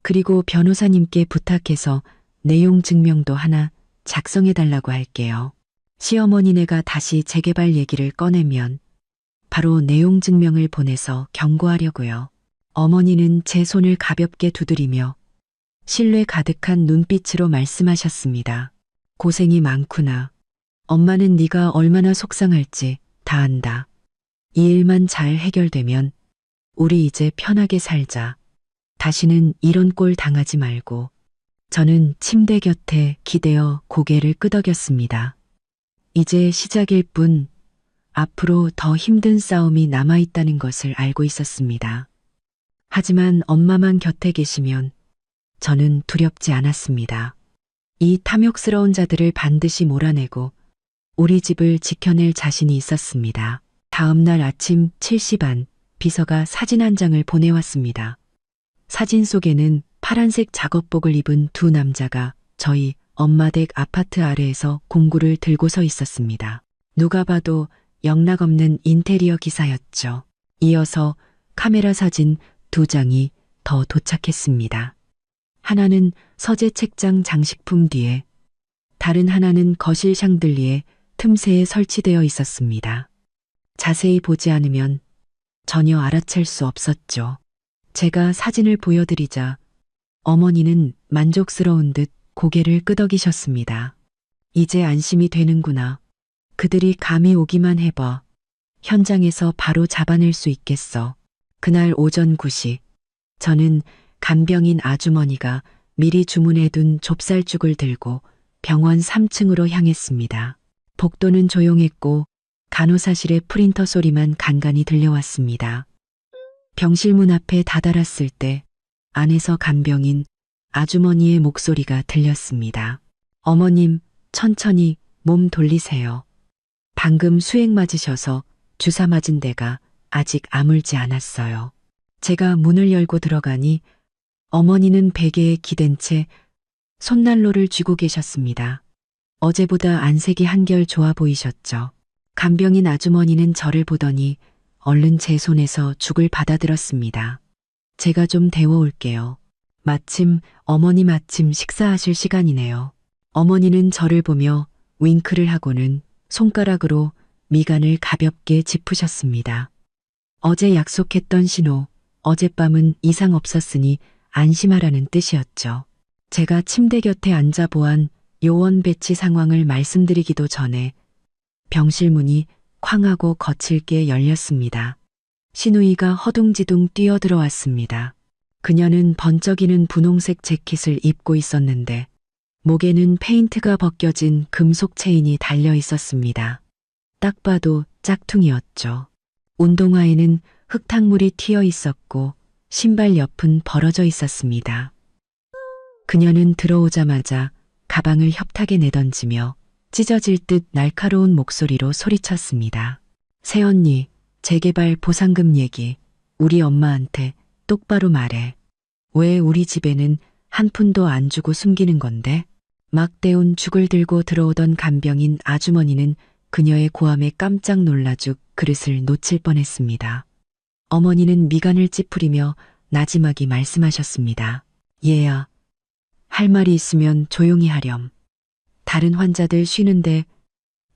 그리고 변호사님께 부탁해서 내용 증명도 하나 작성해 달라고 할게요. 시어머니네가 다시 재개발 얘기를 꺼내면 바로 내용 증명을 보내서 경고하려고요. 어머니는 제 손을 가볍게 두드리며 신뢰 가득한 눈빛으로 말씀하셨습니다. 고생이 많구나. 엄마는 네가 얼마나 속상할지 다 안다. 이 일만 잘 해결되면 우리 이제 편하게 살자. 다시는 이런 꼴 당하지 말고. 저는 침대 곁에 기대어 고개를 끄덕였습니다. 이제 시작일 뿐 앞으로 더 힘든 싸움이 남아있다는 것을 알고 있었습니다. 하지만 엄마만 곁에 계시면 저는 두렵지 않았습니다. 이 탐욕스러운 자들을 반드시 몰아내고 우리 집을 지켜낼 자신이 있었습니다. 다음 날 아침 7시 반 비서가 사진 한 장을 보내왔습니다. 사진 속에는 파란색 작업복을 입은 두 남자가 저희 엄마 댁 아파트 아래에서 공구를 들고 서 있었습니다. 누가 봐도 영락없는 인테리어 기사였죠. 이어서 카메라 사진 두 장이 더 도착했습니다. 하나는 서재 책장 장식품 뒤에, 다른 하나는 거실 샹들리에 틈새에 설치되어 있었습니다. 자세히 보지 않으면 전혀 알아챌 수 없었죠. 제가 사진을 보여드리자 어머니는 만족스러운 듯 고개를 끄덕이셨습니다. 이제 안심이 되는구나. 그들이 감히 오기만 해봐. 현장에서 바로 잡아낼 수 있겠어. 그날 오전 9시, 저는 간병인 아주머니가 미리 주문해둔 좁쌀죽을 들고 병원 3층으로 향했습니다. 복도는 조용했고 간호사실의 프린터 소리만 간간히 들려왔습니다. 병실 문 앞에 다다랐을 때 안에서 간병인 아주머니의 목소리가 들렸습니다. 어머님, 천천히 몸 돌리세요. 방금 수액 맞으셔서 주사 맞은 데가 아직 아물지 않았어요. 제가 문을 열고 들어가니 어머니는 베개에 기댄 채 손난로를 쥐고 계셨습니다. 어제보다 안색이 한결 좋아 보이셨죠. 간병인 아주머니는 저를 보더니 얼른 제 손에서 죽을 받아들었습니다. 제가 좀 데워올게요. 어머니 마침 식사하실 시간이네요. 어머니는 저를 보며 윙크를 하고는 손가락으로 미간을 가볍게 짚으셨습니다. 어제 약속했던 신호, 어젯밤은 이상 없었으니 안심하라는 뜻이었죠. 제가 침대 곁에 앉아 보안 요원 배치 상황을 말씀드리기도 전에 병실 문이 쾅 하고 거칠게 열렸습니다. 신우이가 허둥지둥 뛰어들어왔습니다. 그녀는 번쩍이는 분홍색 재킷을 입고 있었는데 목에는 페인트가 벗겨진 금속 체인이 달려 있었습니다. 딱 봐도 짝퉁이었죠. 운동화에는 흙탕물이 튀어 있었고 신발 옆은 벌어져 있었습니다. 그녀는 들어오자마자 가방을 협탁에 내던지며 찢어질 듯 날카로운 목소리로 소리쳤습니다. 새언니, 재개발 보상금 얘기 우리 엄마한테 똑바로 말해. 왜 우리 집에는 한 푼도 안 주고 숨기는 건데? 막 데운 죽을 들고 들어오던 간병인 아주머니는 그녀의 고함에 깜짝 놀라 죽 그릇을 놓칠 뻔했습니다. 어머니는 미간을 찌푸리며 나지막이 말씀하셨습니다. 얘야, 할 말이 있으면 조용히 하렴. 다른 환자들 쉬는데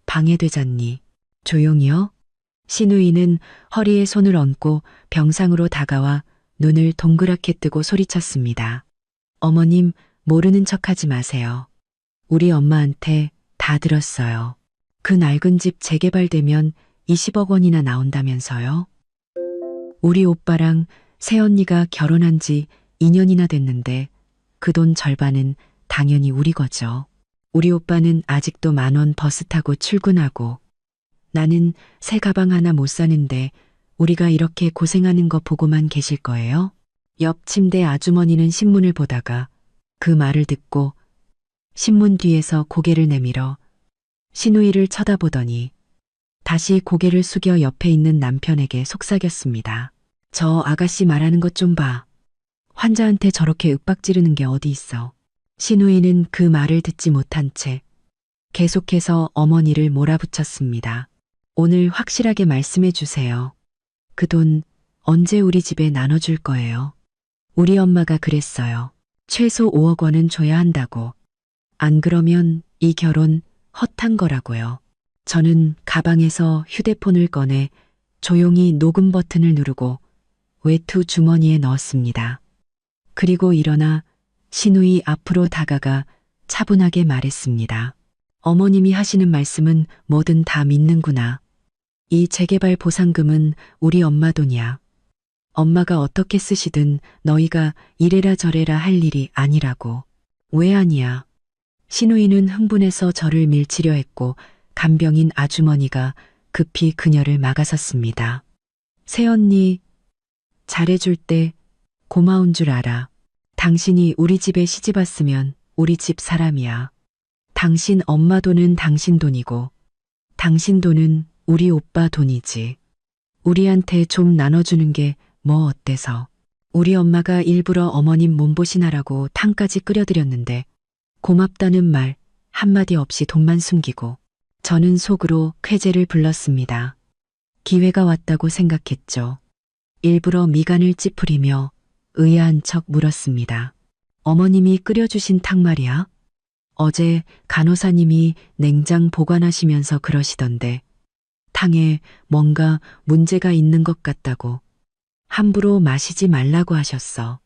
방해되잖니. 조용히요? 신우이는 허리에 손을 얹고 병상으로 다가와 눈을 동그랗게 뜨고 소리쳤습니다. 어머님, 모르는 척하지 마세요. 우리 엄마한테 다 들었어요. 그 낡은 집 재개발되면 20억 원이나 나온다면서요? 우리 오빠랑 새언니가 결혼한 지 2년이나 됐는데 그 돈 절반은 당연히 우리 거죠. 우리 오빠는 아직도 10,000원 버스 타고 출근하고 나는 새 가방 하나 못 사는데 우리가 이렇게 고생하는 거 보고만 계실 거예요? 옆 침대 아주머니는 신문을 보다가 그 말을 듣고 신문 뒤에서 고개를 내밀어 신우이를 쳐다보더니 다시 고개를 숙여 옆에 있는 남편에게 속삭였습니다. 저 아가씨 말하는 것 좀 봐. 환자한테 저렇게 윽박지르는 게 어디 있어. 신우이는 그 말을 듣지 못한 채 계속해서 어머니를 몰아붙였습니다. 오늘 확실하게 말씀해 주세요. 그 돈 언제 우리 집에 나눠줄 거예요? 우리 엄마가 그랬어요. 최소 5억 원은 줘야 한다고. 안 그러면 이 결혼 헛한 거라고요. 저는 가방에서 휴대폰을 꺼내 조용히 녹음 버튼을 누르고 외투 주머니에 넣었습니다. 그리고 일어나 신우이 앞으로 다가가 차분하게 말했습니다. 어머님이 하시는 말씀은 뭐든 다 믿는구나. 이 재개발 보상금은 우리 엄마 돈이야. 엄마가 어떻게 쓰시든 너희가 이래라 저래라 할 일이 아니라고. 왜 아니야? 신우이는 흥분해서 저를 밀치려 했고 간병인 아주머니가 급히 그녀를 막아섰습니다. 새언니, 잘해줄 때 고마운 줄 알아. 당신이 우리 집에 시집 왔으면 우리 집 사람이야. 당신 엄마 돈은 당신 돈이고 당신 돈은 우리 오빠 돈이지. 우리한테 좀 나눠주는 게 뭐 어때서. 우리 엄마가 일부러 어머님 몸보신하라고 탕까지 끓여드렸는데 고맙다는 말 한마디 없이 돈만 숨기고 저는 속으로 쾌재를 불렀습니다. 기회가 왔다고 생각했죠. 일부러 미간을 찌푸리며 의아한 척 물었습니다. 어머님이 끓여주신 탕 말이야? 어제 간호사님이 냉장 보관하시면서 그러시던데 탕에 뭔가 문제가 있는 것 같다고 함부로 마시지 말라고 하셨어.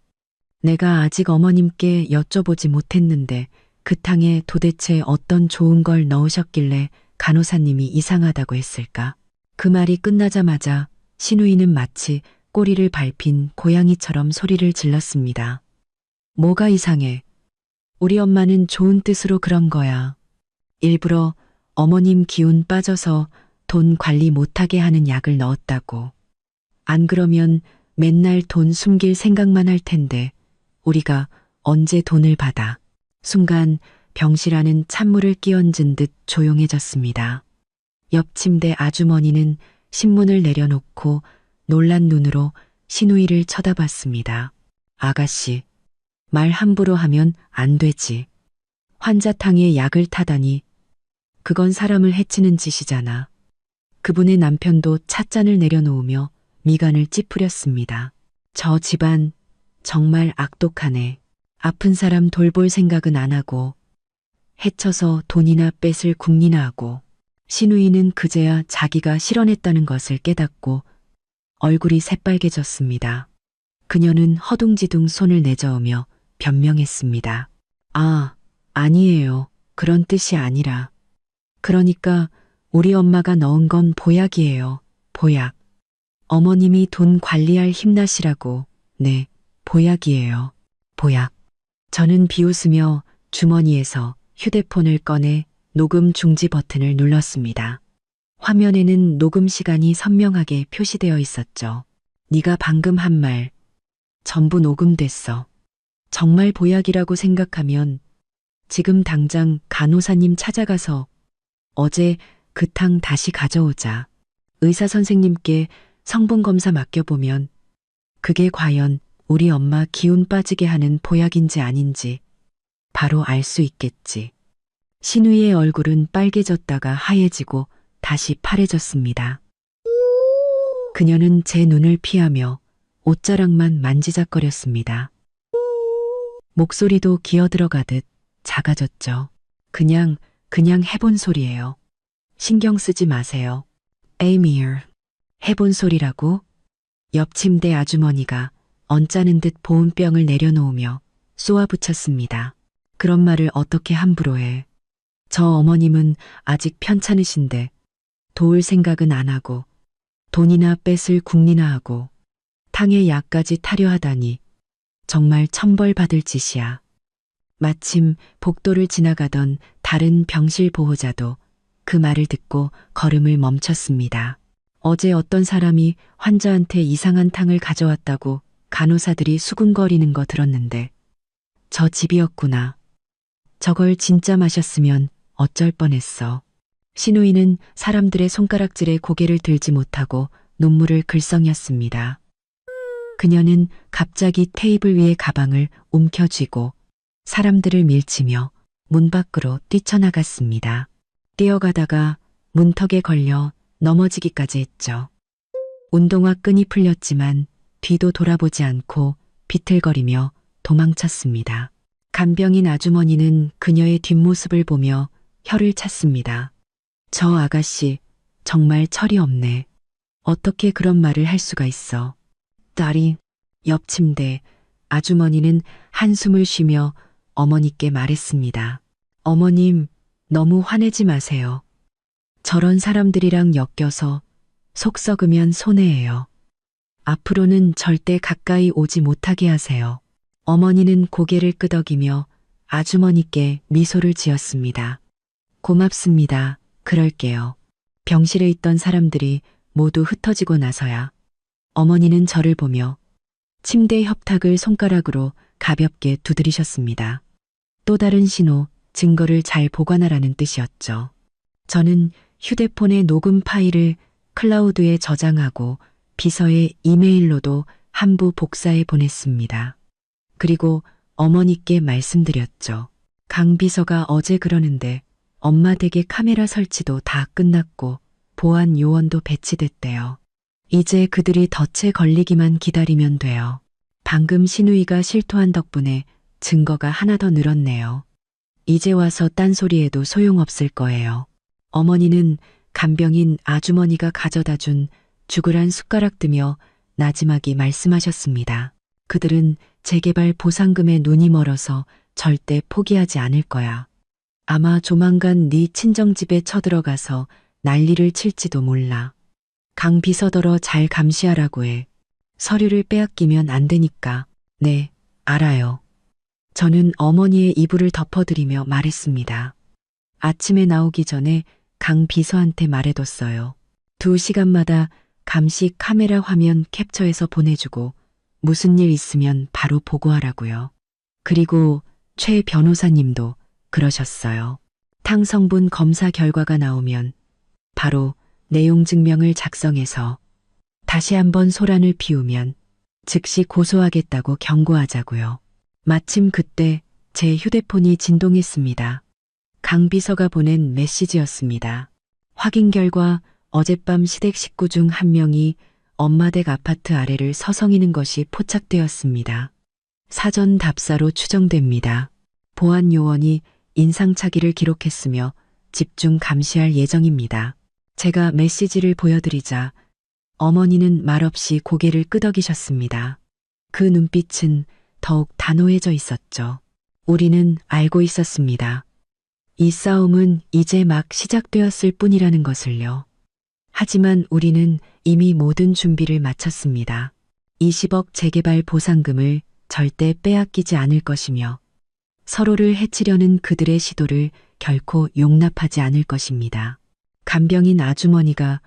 내가 아직 어머님께 여쭤보지 못했는데 그 탕에 도대체 어떤 좋은 걸 넣으셨길래 간호사님이 이상하다고 했을까? 그 말이 끝나자마자 신우이는 마치 꼬리를 밟힌 고양이처럼 소리를 질렀습니다. 뭐가 이상해? 우리 엄마는 좋은 뜻으로 그런 거야. 일부러 어머님 기운 빠져서 돈 관리 못하게 하는 약을 넣었다고. 안 그러면 맨날 돈 숨길 생각만 할 텐데 우리가 언제 돈을 받아. 순간 병실안은 찬물을 끼얹은 듯 조용해졌습니다. 옆 침대 아주머니는 신문을 내려놓고 놀란 눈으로 신우이를 쳐다봤습니다. 아가씨, 말 함부로 하면 안 되지. 환자탕에 약을 타다니 그건 사람을 해치는 짓이잖아. 그분의 남편도 찻잔을 내려놓으며 미간을 찌푸렸습니다. 저 집안 정말 악독하네. 아픈 사람 돌볼 생각은 안 하고 해쳐서 돈이나 뺏을 궁리나 하고. 신우이는 그제야 자기가 실언했다는 것을 깨닫고 얼굴이 새빨개졌습니다. 그녀는 허둥지둥 손을 내저으며 변명했습니다. 아, 아니에요. 그런 뜻이 아니라. 그러니까 우리 엄마가 넣은 건 보약이에요. 보약. 어머님이 돈 관리할 힘나시라고. 네, 보약이에요. 보약. 저는 비웃으며 주머니에서 휴대폰을 꺼내 녹음 중지 버튼을 눌렀습니다. 화면에는 녹음 시간이 선명하게 표시되어 있었죠. 네가 방금 한 말 전부 녹음됐어. 정말 보약이라고 생각하면 지금 당장 간호사님 찾아가서 어제 그 탕 다시 가져오자. 의사 선생님께 성분 검사 맡겨보면 그게 과연 우리 엄마 기운 빠지게 하는 보약인지 아닌지 바로 알 수 있겠지. 신우이의 얼굴은 빨개졌다가 하얘지고 다시 파래졌습니다. 그녀는 제 눈을 피하며 옷자락만 만지작거렸습니다. 목소리도 기어들어가듯 작아졌죠. 그냥 해본 소리예요. 신경 쓰지 마세요. 에이미얼. 해본 소리라고? 옆 침대 아주머니가 언짢은 듯 보온병을 내려놓으며 쏘아붙였습니다. 그런 말을 어떻게 함부로 해. 저 어머님은 아직 편찮으신데 도울 생각은 안 하고 돈이나 뺏을 궁리나 하고 탕에 약까지 타려 하다니 정말 천벌 받을 짓이야. 마침 복도를 지나가던 다른 병실 보호자도 그 말을 듣고 걸음을 멈췄습니다. 어제 어떤 사람이 환자한테 이상한 탕을 가져왔다고 간호사들이 수군거리는 거 들었는데 저 집이었구나. 저걸 진짜 마셨으면 어쩔 뻔했어. 신우이는 사람들의 손가락질에 고개를 들지 못하고 눈물을 글썽였습니다. 그녀는 갑자기 테이블 위에 가방을 움켜쥐고 사람들을 밀치며 문 밖으로 뛰쳐나갔습니다. 뛰어가다가 문턱에 걸려 넘어지기까지 했죠. 운동화 끈이 풀렸지만 뒤도 돌아보지 않고 비틀거리며 도망쳤습니다. 간병인 아주머니는 그녀의 뒷모습을 보며 혀를 찼습니다. 저 아가씨 정말 철이 없네. 어떻게 그런 말을 할 수가 있어. 딸이. 옆 침대 아주머니는 한숨을 쉬며 어머니께 말했습니다. 어머님, 너무 화내지 마세요. 저런 사람들이랑 엮여서 속 썩으면 손해예요. 앞으로는 절대 가까이 오지 못하게 하세요. 어머니는 고개를 끄덕이며 아주머니께 미소를 지었습니다. 고맙습니다. 그럴게요. 병실에 있던 사람들이 모두 흩어지고 나서야 어머니는 저를 보며 침대 협탁을 손가락으로 가볍게 두드리셨습니다. 또 다른 신호, 증거를 잘 보관하라는 뜻이었죠. 저는 휴대폰의 녹음 파일을 클라우드에 저장하고 비서에 이메일로도 한부 복사해 보냈습니다. 그리고 어머니께 말씀드렸죠. 강 비서가 어제 그러는데 엄마 댁에 카메라 설치도 다 끝났고 보안 요원도 배치됐대요. 이제 그들이 덫에 걸리기만 기다리면 돼요. 방금 신우이가 실토한 덕분에 증거가 하나 더 늘었네요. 이제 와서 딴소리해도 소용없을 거예요. 어머니는 간병인 아주머니가 가져다 준 죽으란 숟가락 드며 나지막이 말씀하셨습니다. 그들은 재개발 보상금에 눈이 멀어서 절대 포기하지 않을 거야. 아마 조만간 네 친정집에 쳐들어가서 난리를 칠지도 몰라. 강 비서더러 잘 감시하라고 해. 서류를 빼앗기면 안 되니까. 네, 알아요. 저는 어머니의 이불을 덮어드리며 말했습니다. 아침에 나오기 전에 강 비서한테 말해뒀어요. 2시간마다 감시 카메라 화면 캡처해서 보내주고 무슨 일 있으면 바로 보고하라고요. 그리고 최 변호사님도 그러셨어요. 탕 성분 검사 결과가 나오면 바로 내용 증명을 작성해서 다시 한번 소란을 피우면 즉시 고소하겠다고 경고하자고요. 마침 그때 제 휴대폰이 진동했습니다. 강 비서가 보낸 메시지였습니다. 확인 결과 어젯밤 시댁 식구 중 한 명이 엄마 댁 아파트 아래를 서성이는 것이 포착되었습니다. 사전 답사로 추정됩니다. 보안 요원이 인상착의를 기록했으며 집중 감시할 예정입니다. 제가 메시지를 보여드리자 어머니는 말없이 고개를 끄덕이셨습니다. 그 눈빛은 더욱 단호해져 있었죠. 우리는 알고 있었습니다. 이 싸움은 이제 막 시작되었을 뿐이라는 것을요. 하지만 우리는 이미 모든 준비를 마쳤습니다. 20억 재개발 보상금을 절대 빼앗기지 않을 것이며 서로를 해치려는 그들의 시도를 결코 용납하지 않을 것입니다. 간병인 아주머니가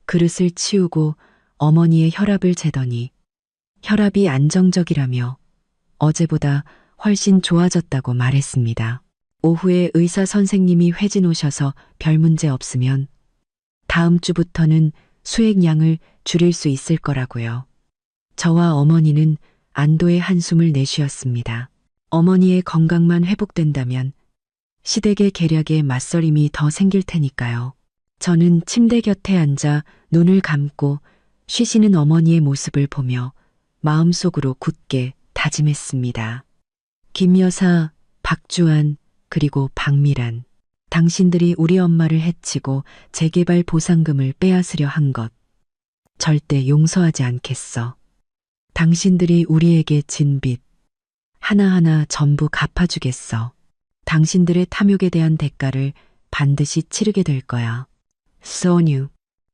그릇을 치우고 어머니의 혈압을 재더니 혈압이 안정적이라며 어제보다 훨씬 좋아졌다고 말했습니다. 오후에 의사 선생님이 회진 오셔서 별 문제 없으면 다음 주부터는 수액량을 줄일 수 있을 거라고요. 저와 어머니는 안도의 한숨을 내쉬었습니다. 어머니의 건강만 회복된다면 시댁의 계략에 맞서림이 더 생길 테니까요. 저는 침대 곁에 앉아 눈을 감고 쉬시는 어머니의 모습을 보며 마음속으로 굳게 다짐했습니다. 김 여사, 박주환, 그리고 박미란. 당신들이 우리 엄마를 해치고 재개발 보상금을 빼앗으려 한 것. 절대 용서하지 않겠어. 당신들이 우리에게 진 빚 하나하나 전부 갚아주겠어. 당신들의 탐욕에 대한 대가를 반드시 치르게 될 거야. 소뉴.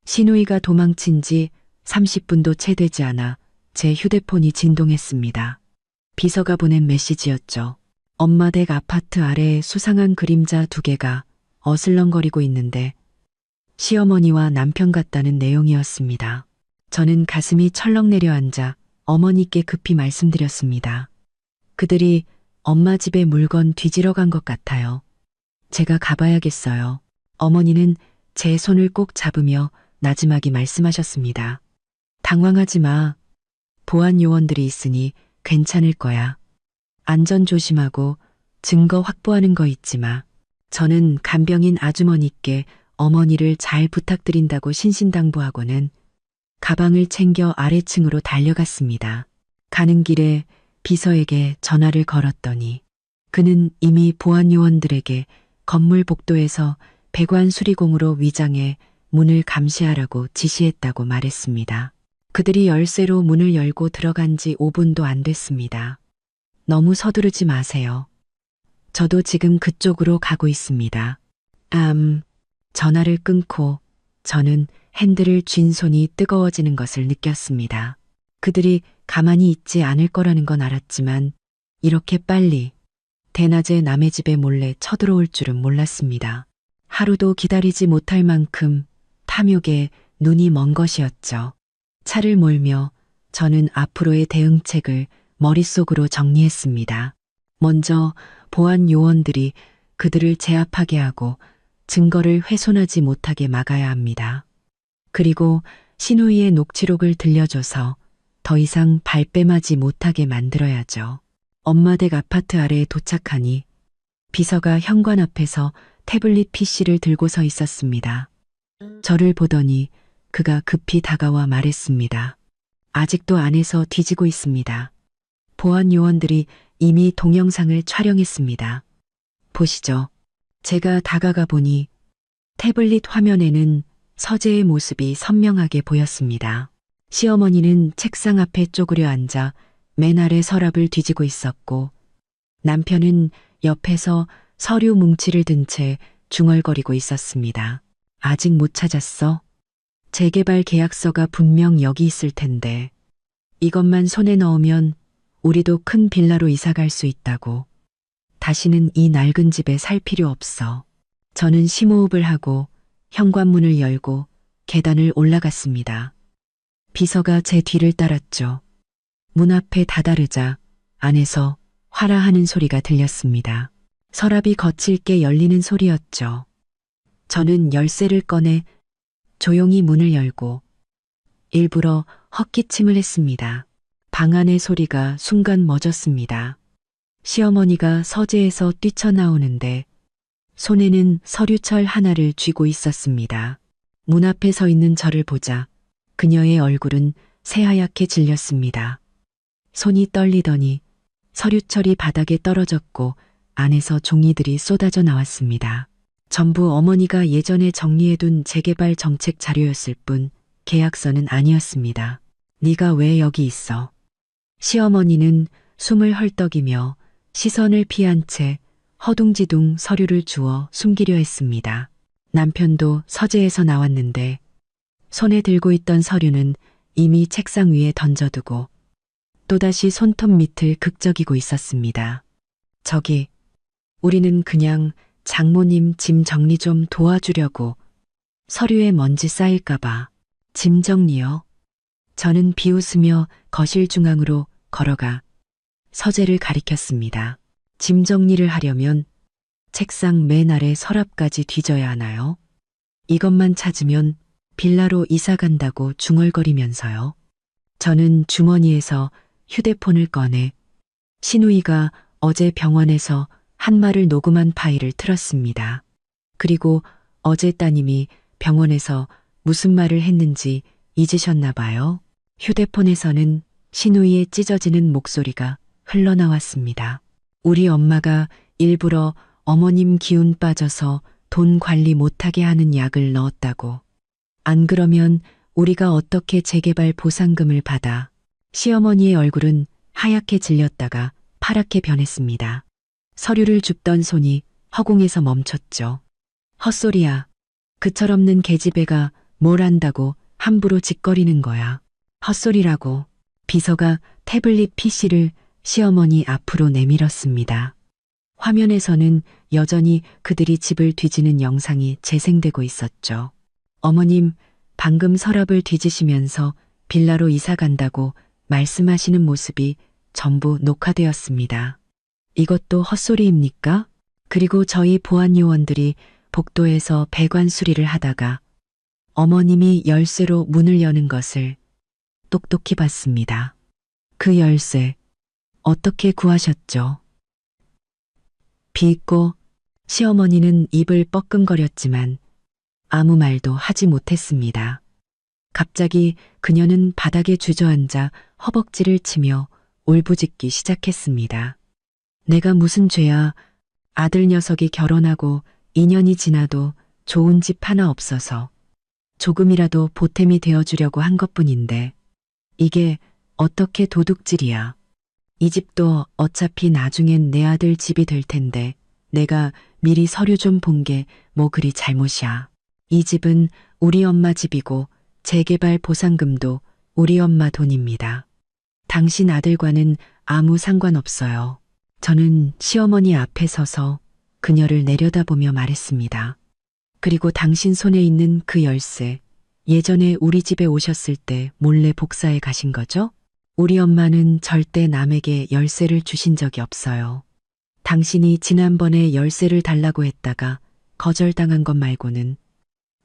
신우이가 도망친 지 30분도 채 되지 않아 제 휴대폰이 진동했습니다. 비서가 보낸 메시지였죠. 엄마 댁 아파트 아래에 수상한 그림자 2개가 어슬렁거리고 있는데 시어머니와 남편 같다는 내용이었습니다. 저는 가슴이 철렁 내려앉아 어머니께 급히 말씀드렸습니다. 그들이 엄마 집에 물건 뒤지러 간 것 같아요. 제가 가봐야겠어요. 어머니는 제 손을 꼭 잡으며 나지막이 말씀하셨습니다. 당황하지 마. 보안 요원들이 있으니 괜찮을 거야. 안전 조심하고 증거 확보하는 거 잊지 마. 저는 간병인 아주머니께 어머니를 잘 부탁드린다고 신신당부하고는 가방을 챙겨 아래층으로 달려갔습니다. 가는 길에 비서에게 전화를 걸었더니 그는 이미 보안 요원들에게 건물 복도에서 배관 수리공으로 위장해 문을 감시하라고 지시했다고 말했습니다. 그들이 열쇠로 문을 열고 들어간 지 5분도 안 됐습니다. 너무 서두르지 마세요. 저도 지금 그쪽으로 가고 있습니다. 전화를 끊고 저는 핸들을 쥔 손이 뜨거워지는 것을 느꼈습니다. 그들이 가만히 있지 않을 거라는 건 알았지만 이렇게 빨리 대낮에 남의 집에 몰래 쳐들어올 줄은 몰랐습니다. 하루도 기다리지 못할 만큼 탐욕에 눈이 먼 것이었죠. 차를 몰며 저는 앞으로의 대응책을 머릿속으로 정리했습니다. 먼저 보안 요원들이 그들을 제압하게 하고 증거를 훼손하지 못하게 막아야 합니다. 그리고 신우이의 녹취록을 들려줘서 더 이상 발뺌하지 못하게 만들어야죠. 엄마 댁 아파트 아래에 도착하니 비서가 현관 앞에서 태블릿 PC를 들고 서 있었습니다. 저를 보더니 그가 급히 다가와 말했습니다. 아직도 안에서 뒤지고 있습니다. 보안 요원들이 이미 동영상을 촬영했습니다. 보시죠. 제가 다가가 보니 태블릿 화면에는 서재의 모습이 선명하게 보였습니다. 시어머니는 책상 앞에 쪼그려 앉아 맨 아래 서랍을 뒤지고 있었고 남편은 옆에서 서류 뭉치를 든 채 중얼거리고 있었습니다. 아직 못 찾았어? 재개발 계약서가 분명 여기 있을 텐데 이것만 손에 넣으면 우리도 큰 빌라로 이사 갈 수 있다고. 다시는 이 낡은 집에 살 필요 없어. 저는 심호흡을 하고 현관문을 열고 계단을 올라갔습니다. 비서가 제 뒤를 따랐죠. 문 앞에 다다르자 안에서 화라하는 소리가 들렸습니다. 서랍이 거칠게 열리는 소리였죠. 저는 열쇠를 꺼내 조용히 문을 열고 일부러 헛기침을 했습니다. 방 안의 소리가 순간 멎었습니다. 시어머니가 서재에서 뛰쳐나오는데 손에는 서류철 하나를 쥐고 있었습니다. 문 앞에 서 있는 저를 보자 그녀의 얼굴은 새하얗게 질렸습니다. 손이 떨리더니 서류철이 바닥에 떨어졌고 안에서 종이들이 쏟아져 나왔습니다. 전부 어머니가 예전에 정리해둔 재개발 정책 자료였을 뿐 계약서는 아니었습니다. 네가 왜 여기 있어? 시어머니는 숨을 헐떡이며 시선을 피한 채 허둥지둥 서류를 주워 숨기려 했습니다. 남편도 서재에서 나왔는데 손에 들고 있던 서류는 이미 책상 위에 던져두고 또다시 손톱 밑을 극적이고 있었습니다. 저기, 우리는 그냥 장모님 짐 정리 좀 도와주려고. 서류에 먼지 쌓일까봐. 짐 정리요? 저는 비웃으며 거실 중앙으로 걸어가 서재를 가리켰습니다. 짐 정리를 하려면 책상 맨 아래 서랍까지 뒤져야 하나요? 이것만 찾으면 빌라로 이사 간다고 중얼거리면서요. 저는 주머니에서 휴대폰을 꺼내 신우이가 어제 병원에서 한 말을 녹음한 파일을 틀었습니다. 그리고 어제 따님이 병원에서 무슨 말을 했는지 잊으셨나 봐요. 휴대폰에서는 신우이의 찢어지는 목소리가 흘러나왔습니다. 우리 엄마가 일부러 어머님 기운 빠져서 돈 관리 못하게 하는 약을 넣었다고. 안 그러면 우리가 어떻게 재개발 보상금을 받아. 시어머니의 얼굴은 하얗게 질렸다가 파랗게 변했습니다. 서류를 줍던 손이 허공에서 멈췄죠. 헛소리야. 그 철없는 계집애가 뭘 안다고 함부로 짓거리는 거야. 헛소리라고. 비서가 태블릿 PC를 시어머니 앞으로 내밀었습니다. 화면에서는 여전히 그들이 집을 뒤지는 영상이 재생되고 있었죠. 어머님, 방금 서랍을 뒤지시면서 빌라로 이사 간다고 말씀하시는 모습이 전부 녹화되었습니다. 이것도 헛소리입니까? 그리고 저희 보안 요원들이 복도에서 배관 수리를 하다가 어머님이 열쇠로 문을 여는 것을 똑똑히 봤습니다. 그 열쇠 어떻게 구하셨죠? 비있고 시어머니는 입을 뻐끔거렸지만 아무 말도 하지 못했습니다. 갑자기 그녀는 바닥에 주저앉아 허벅지를 치며 울부짖기 시작했습니다. 내가 무슨 죄야. 아들 녀석이 결혼하고 2년이 지나도 좋은 집 하나 없어서 조금이라도 보탬이 되어주려고 한 것뿐인데 이게 어떻게 도둑질이야. 이 집도 어차피 나중엔 내 아들 집이 될 텐데 내가 미리 서류 좀 본 게 뭐 그리 잘못이야. 이 집은 우리 엄마 집이고 재개발 보상금도 우리 엄마 돈입니다. 당신 아들과는 아무 상관없어요. 저는 시어머니 앞에 서서 그녀를 내려다보며 말했습니다. 그리고 당신 손에 있는 그 열쇠, 예전에 우리 집에 오셨을 때 몰래 복사해 가신 거죠? 우리 엄마는 절대 남에게 열쇠를 주신 적이 없어요. 당신이 지난번에 열쇠를 달라고 했다가 거절당한 것 말고는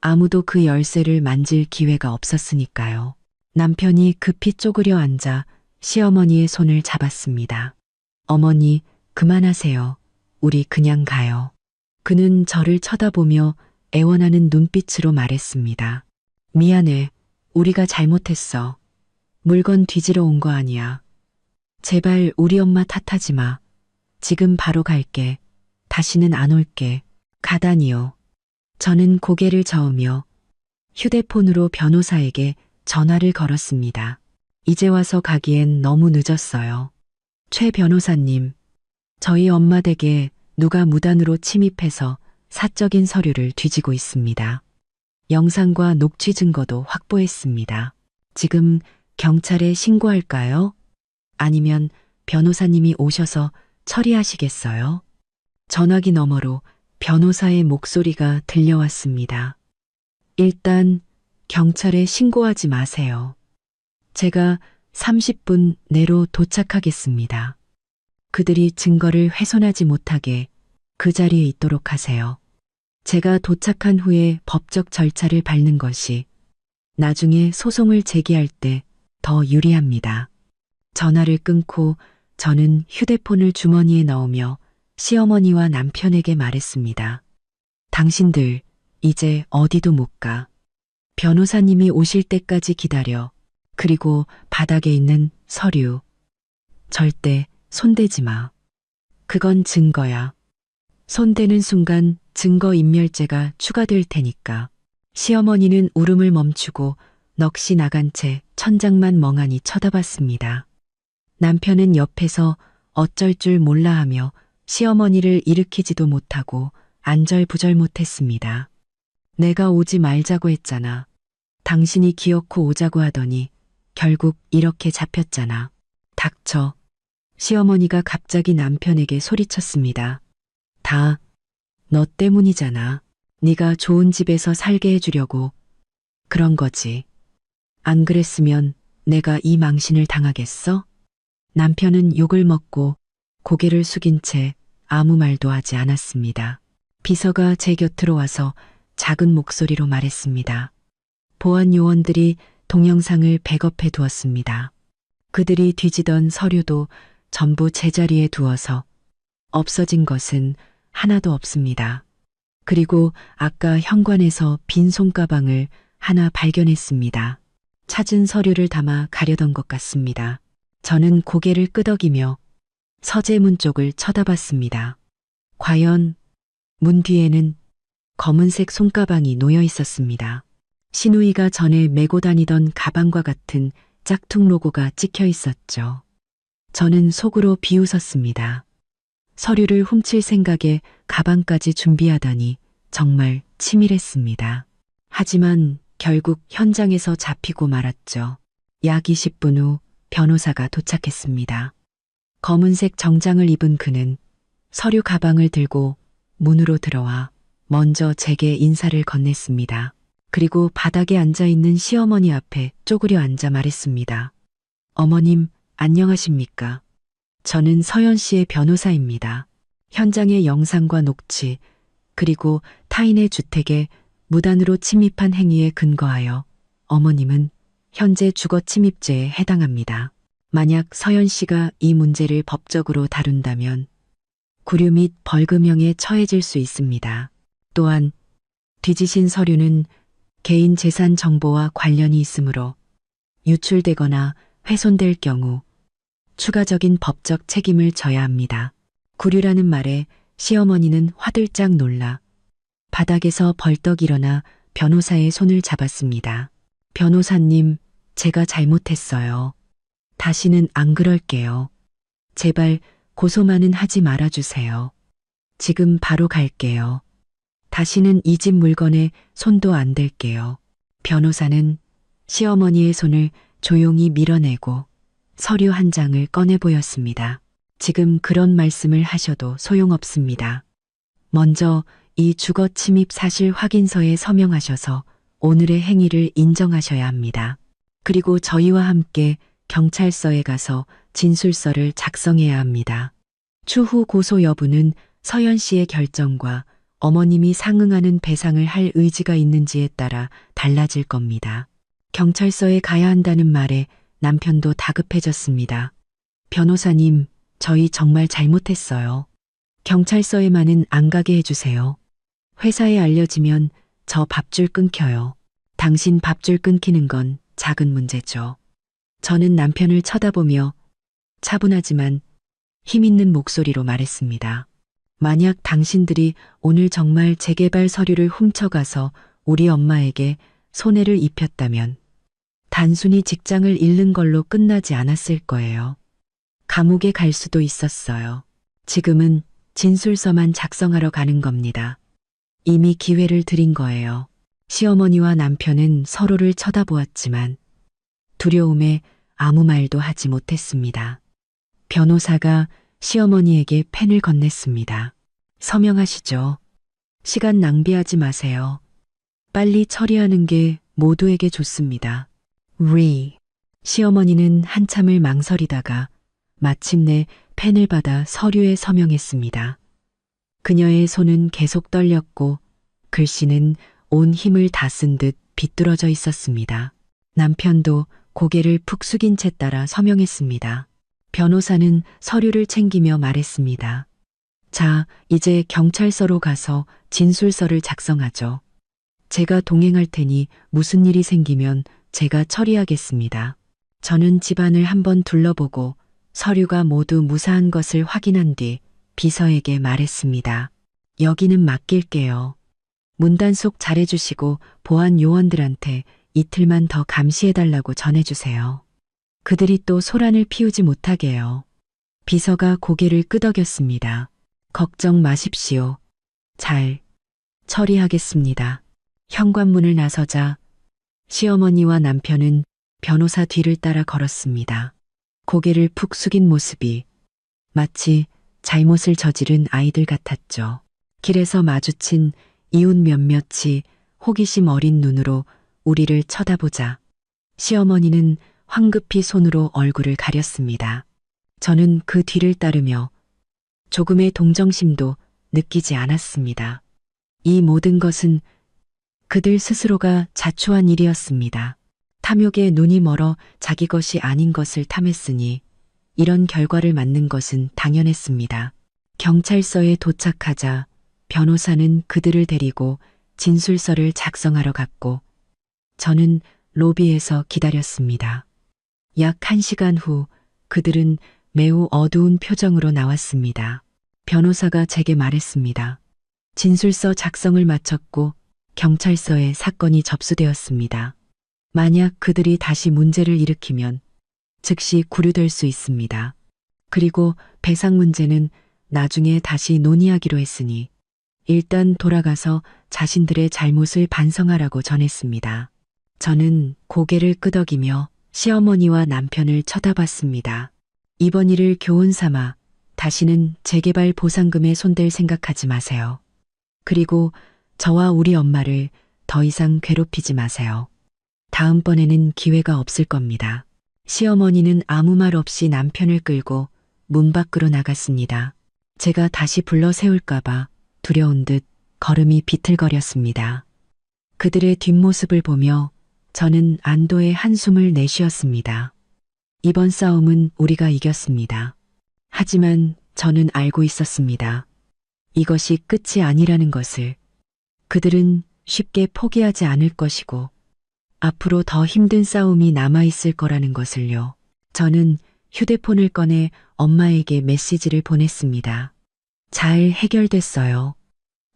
아무도 그 열쇠를 만질 기회가 없었으니까요. 남편이 급히 쪼그려 앉아 시어머니의 손을 잡았습니다. 어머니, 그만하세요. 우리 그냥 가요. 그는 저를 쳐다보며 애원하는 눈빛으로 말했습니다. 미안해. 우리가 잘못했어. 물건 뒤지러 온 거 아니야. 제발 우리 엄마 탓하지 마. 지금 바로 갈게. 다시는 안 올게. 가다니요. 저는 고개를 저으며 휴대폰으로 변호사에게 전화를 걸었습니다. 이제 와서 가기엔 너무 늦었어요. 최 변호사님, 저희 엄마 댁에 누가 무단으로 침입해서 사적인 서류를 뒤지고 있습니다. 영상과 녹취 증거도 확보했습니다. 지금 경찰에 신고할까요? 아니면 변호사님이 오셔서 처리하시겠어요? 전화기 너머로 변호사의 목소리가 들려왔습니다. 일단 경찰에 신고하지 마세요. 제가 30분 내로 도착하겠습니다. 그들이 증거를 훼손하지 못하게 그 자리에 있도록 하세요. 제가 도착한 후에 법적 절차를 밟는 것이 나중에 소송을 제기할 때 더 유리합니다. 전화를 끊고 저는 휴대폰을 주머니에 넣으며 시어머니와 남편에게 말했습니다. 당신들 이제 어디도 못 가. 변호사님이 오실 때까지 기다려. 그리고 바닥에 있는 서류. 절대 손대지 마. 그건 증거야. 손대는 순간 증거인멸죄가 추가될 테니까. 시어머니는 울음을 멈추고 넋이 나간 채 천장만 멍하니 쳐다봤습니다. 남편은 옆에서 어쩔 줄 몰라 하며 시어머니를 일으키지도 못하고 안절부절 못했습니다. 내가 오지 말자고 했잖아. 당신이 기어코 오자고 하더니 결국 이렇게 잡혔잖아. 닥쳐. 시어머니가 갑자기 남편에게 소리쳤습니다. 다 너 때문이잖아. 네가 좋은 집에서 살게 해주려고 그런 거지. 안 그랬으면 내가 이 망신을 당하겠어? 남편은 욕을 먹고 고개를 숙인 채 아무 말도 하지 않았습니다. 비서가 제 곁으로 와서 작은 목소리로 말했습니다. 보안 요원들이 동영상을 백업해 두었습니다. 그들이 뒤지던 서류도 전부 제자리에 두어서 없어진 것은 하나도 없습니다. 그리고 아까 현관에서 빈 손가방을 하나 발견했습니다. 찾은 서류를 담아 가려던 것 같습니다. 저는 고개를 끄덕이며 서재문 쪽을 쳐다봤습니다. 과연 문 뒤에는 검은색 손가방이 놓여 있었습니다. 신우이가 전에 메고 다니던 가방과 같은 짝퉁 로고가 찍혀 있었죠. 저는 속으로 비웃었습니다. 서류를 훔칠 생각에 가방까지 준비하다니 정말 치밀했습니다. 하지만 결국 현장에서 잡히고 말았죠. 약 20분 후 변호사가 도착했습니다. 검은색 정장을 입은 그는 서류 가방을 들고 문으로 들어와 먼저 제게 인사를 건넸습니다. 그리고 바닥에 앉아있는 시어머니 앞에 쪼그려 앉아 말했습니다. 어머님, 안녕하십니까? 저는 서연 씨의 변호사입니다. 현장의 영상과 녹취, 그리고 타인의 주택에 무단으로 침입한 행위에 근거하여 어머님은 현재 주거 침입죄에 해당합니다. 만약 서연 씨가 이 문제를 법적으로 다룬다면 구류 및 벌금형에 처해질 수 있습니다. 또한 뒤지신 서류는 개인 재산 정보와 관련이 있으므로 유출되거나 훼손될 경우 추가적인 법적 책임을 져야 합니다. 구류라는 말에 시어머니는 화들짝 놀라 바닥에서 벌떡 일어나 변호사의 손을 잡았습니다. 변호사님, 제가 잘못했어요. 다시는 안 그럴게요. 제발 고소만은 하지 말아주세요. 지금 바로 갈게요. 다시는 이 집 물건에 손도 안 댈게요. 변호사는 시어머니의 손을 조용히 밀어내고 서류 한 장을 꺼내 보였습니다. 지금 그런 말씀을 하셔도 소용없습니다. 먼저 이 주거 침입 사실 확인서에 서명하셔서 오늘의 행위를 인정하셔야 합니다. 그리고 저희와 함께 경찰서에 가서 진술서를 작성해야 합니다. 추후 고소 여부는 서연 씨의 결정과 어머님이 상응하는 배상을 할 의지가 있는지에 따라 달라질 겁니다. 경찰서에 가야 한다는 말에 남편도 다급해졌습니다. 변호사님, 저희 정말 잘못했어요. 경찰서에만은 안 가게 해주세요. 회사에 알려지면 저 밥줄 끊겨요. 당신 밥줄 끊기는 건 작은 문제죠. 저는 남편을 쳐다보며 차분하지만 힘있는 목소리로 말했습니다. 만약 당신들이 오늘 정말 재개발 서류를 훔쳐가서 우리 엄마에게 손해를 입혔다면 단순히 직장을 잃는 걸로 끝나지 않았을 거예요. 감옥에 갈 수도 있었어요. 지금은 진술서만 작성하러 가는 겁니다. 이미 기회를 드린 거예요. 시어머니와 남편은 서로를 쳐다보았지만 두려움에 아무 말도 하지 못했습니다. 변호사가 시어머니에게 펜을 건넸습니다. 서명하시죠. 시간 낭비하지 마세요. 빨리 처리하는 게 모두에게 좋습니다. 시어머니는 한참을 망설이다가 마침내 펜을 받아 서류에 서명했습니다. 그녀의 손은 계속 떨렸고 글씨는 온 힘을 다 쓴 듯 비뚤어져 있었습니다. 남편도 고개를 푹 숙인 채 따라 서명했습니다. 변호사는 서류를 챙기며 말했습니다. 자, 이제 경찰서로 가서 진술서를 작성하죠. 제가 동행할 테니 무슨 일이 생기면 제가 처리하겠습니다. 저는 집안을 한번 둘러보고 서류가 모두 무사한 것을 확인한 뒤 비서에게 말했습니다. 여기는 맡길게요. 문단속 잘해주시고 보안 요원들한테 이틀만 더 감시해달라고 전해주세요. 그들이 또 소란을 피우지 못하게요. 비서가 고개를 끄덕였습니다. 걱정 마십시오. 잘 처리하겠습니다. 현관문을 나서자 시어머니와 남편은 변호사 뒤를 따라 걸었습니다. 고개를 푹 숙인 모습이 마치 잘못을 저지른 아이들 같았죠. 길에서 마주친 이웃 몇몇이 호기심 어린 눈으로 우리를 쳐다보자 시어머니는 황급히 손으로 얼굴을 가렸습니다. 저는 그 뒤를 따르며 조금의 동정심도 느끼지 않았습니다. 이 모든 것은 그들 스스로가 자초한 일이었습니다. 탐욕에 눈이 멀어 자기 것이 아닌 것을 탐했으니 이런 결과를 맞는 것은 당연했습니다. 경찰서에 도착하자 변호사는 그들을 데리고 진술서를 작성하러 갔고 저는 로비에서 기다렸습니다. 약 1시간 후 그들은 매우 어두운 표정으로 나왔습니다. 변호사가 제게 말했습니다. 진술서 작성을 마쳤고 경찰서에 사건이 접수되었습니다. 만약 그들이 다시 문제를 일으키면 즉시 구류될 수 있습니다. 그리고 배상 문제는 나중에 다시 논의하기로 했으니 일단 돌아가서 자신들의 잘못을 반성하라고 전했습니다. 저는 고개를 끄덕이며 시어머니와 남편을 쳐다봤습니다. 이번 일을 교훈 삼아 다시는 재개발 보상금에 손댈 생각하지 마세요. 그리고 저와 우리 엄마를 더 이상 괴롭히지 마세요. 다음번에는 기회가 없을 겁니다. 시어머니는 아무 말 없이 남편을 끌고 문 밖으로 나갔습니다. 제가 다시 불러 세울까봐 두려운 듯 걸음이 비틀거렸습니다. 그들의 뒷모습을 보며 저는 안도의 한숨을 내쉬었습니다. 이번 싸움은 우리가 이겼습니다. 하지만 저는 알고 있었습니다. 이것이 끝이 아니라는 것을. 그들은 쉽게 포기하지 않을 것이고 앞으로 더 힘든 싸움이 남아있을 거라는 것을요. 저는 휴대폰을 꺼내 엄마에게 메시지를 보냈습니다. 잘 해결됐어요.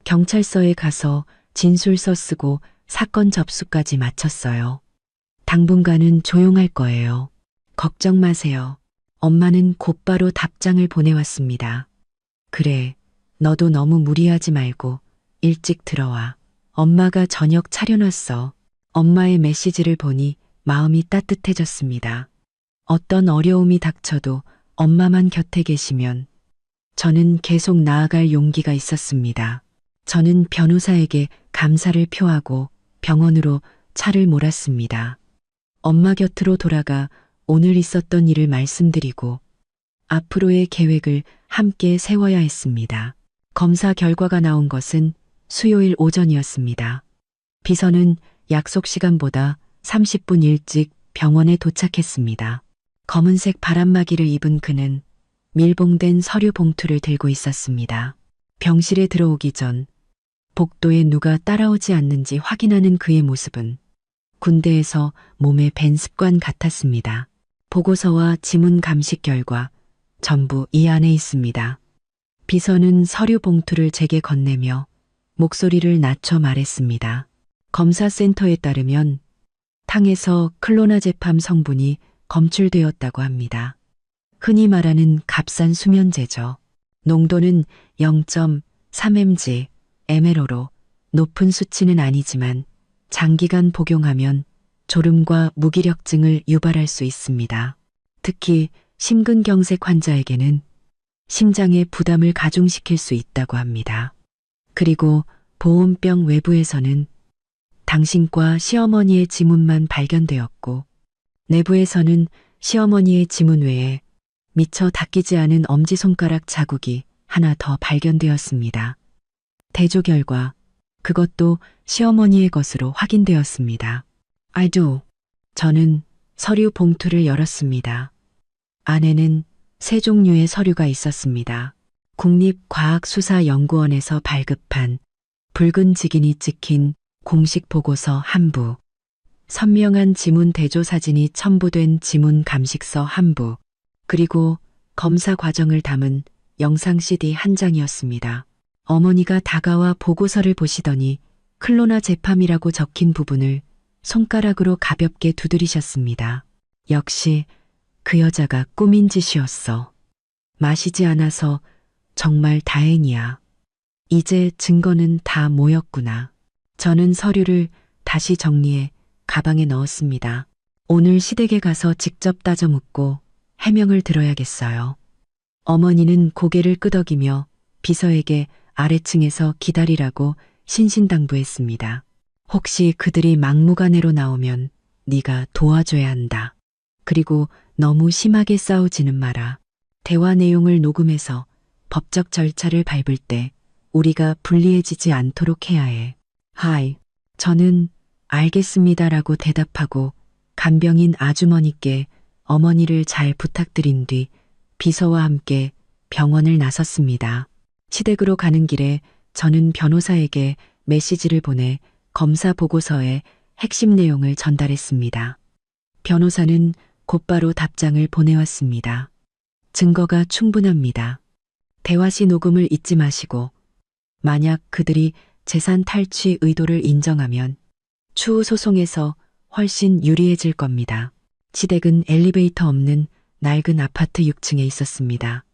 경찰서에 가서 진술서 쓰고 사건 접수까지 마쳤어요. 당분간은 조용할 거예요. 걱정 마세요. 엄마는 곧바로 답장을 보내왔습니다. 그래, 너도 너무 무리하지 말고 일찍 들어와. 엄마가 저녁 차려놨어. 엄마의 메시지를 보니 마음이 따뜻해졌습니다. 어떤 어려움이 닥쳐도 엄마만 곁에 계시면 저는 계속 나아갈 용기가 있었습니다. 저는 변호사에게 감사를 표하고 병원으로 차를 몰았습니다. 엄마 곁으로 돌아가 오늘 있었던 일을 말씀드리고 앞으로의 계획을 함께 세워야 했습니다. 검사 결과가 나온 것은 수요일 오전이었습니다. 비서는 약속 시간보다 30분 일찍 병원에 도착했습니다. 검은색 바람막이를 입은 그는 밀봉된 서류 봉투를 들고 있었습니다. 병실에 들어오기 전 복도에 누가 따라오지 않는지 확인하는 그의 모습은 군대에서 몸에 밴 습관 같았습니다. 보고서와 지문 감식 결과 전부 이 안에 있습니다. 비서는 서류 봉투를 제게 건네며 목소리를 낮춰 말했습니다. 검사센터에 따르면 탕에서 클로나제팜 성분이 검출되었다고 합니다. 흔히 말하는 값싼 수면제죠. 농도는 0.3mg, mL로 높은 수치는 아니지만 장기간 복용하면 졸음과 무기력증을 유발할 수 있습니다. 특히 심근경색 환자에게는 심장에 부담을 가중시킬 수 있다고 합니다. 그리고 보온병 외부에서는 당신과 시어머니의 지문만 발견되었고 내부에서는 시어머니의 지문 외에 미처 닦이지 않은 엄지손가락 자국이 하나 더 발견되었습니다. 대조 결과 그것도 시어머니의 것으로 확인되었습니다. I do. 저는 서류 봉투를 열었습니다. 안에는 세 종류의 서류가 있었습니다. 국립과학수사연구원에서 발급한 붉은 직인이 찍힌 공식 보고서 한 부, 선명한 지문 대조 사진이 첨부된 지문 감식서 한 부, 그리고 검사 과정을 담은 영상 CD 한 장이었습니다. 어머니가 다가와 보고서를 보시더니 클로나제팜이라고 적힌 부분을 손가락으로 가볍게 두드리셨습니다. 역시 그 여자가 꾸민 짓이었어. 마시지 않아서 정말 다행이야. 이제 증거는 다 모였구나. 저는 서류를 다시 정리해 가방에 넣었습니다. 오늘 시댁에 가서 직접 따져 묻고 해명을 들어야겠어요. 어머니는 고개를 끄덕이며 비서에게 아래층에서 기다리라고 신신당부했습니다. 혹시 그들이 막무가내로 나오면 네가 도와줘야 한다. 그리고 너무 심하게 싸우지는 마라. 대화 내용을 녹음해서 법적 절차를 밟을 때 우리가 불리해지지 않도록 해야 해. 하이. 저는 알겠습니다라고 대답하고 간병인 아주머니께 어머니를 잘 부탁드린 뒤 비서와 함께 병원을 나섰습니다. 시댁으로 가는 길에 저는 변호사에게 메시지를 보내 검사 보고서의 핵심 내용을 전달했습니다. 변호사는 곧바로 답장을 보내왔습니다. 증거가 충분합니다. 대화시 녹음을 잊지 마시고 만약 그들이 재산 탈취 의도를 인정하면 추후 소송에서 훨씬 유리해질 겁니다. 시댁은 엘리베이터 없는 낡은 아파트 6층에 있었습니다.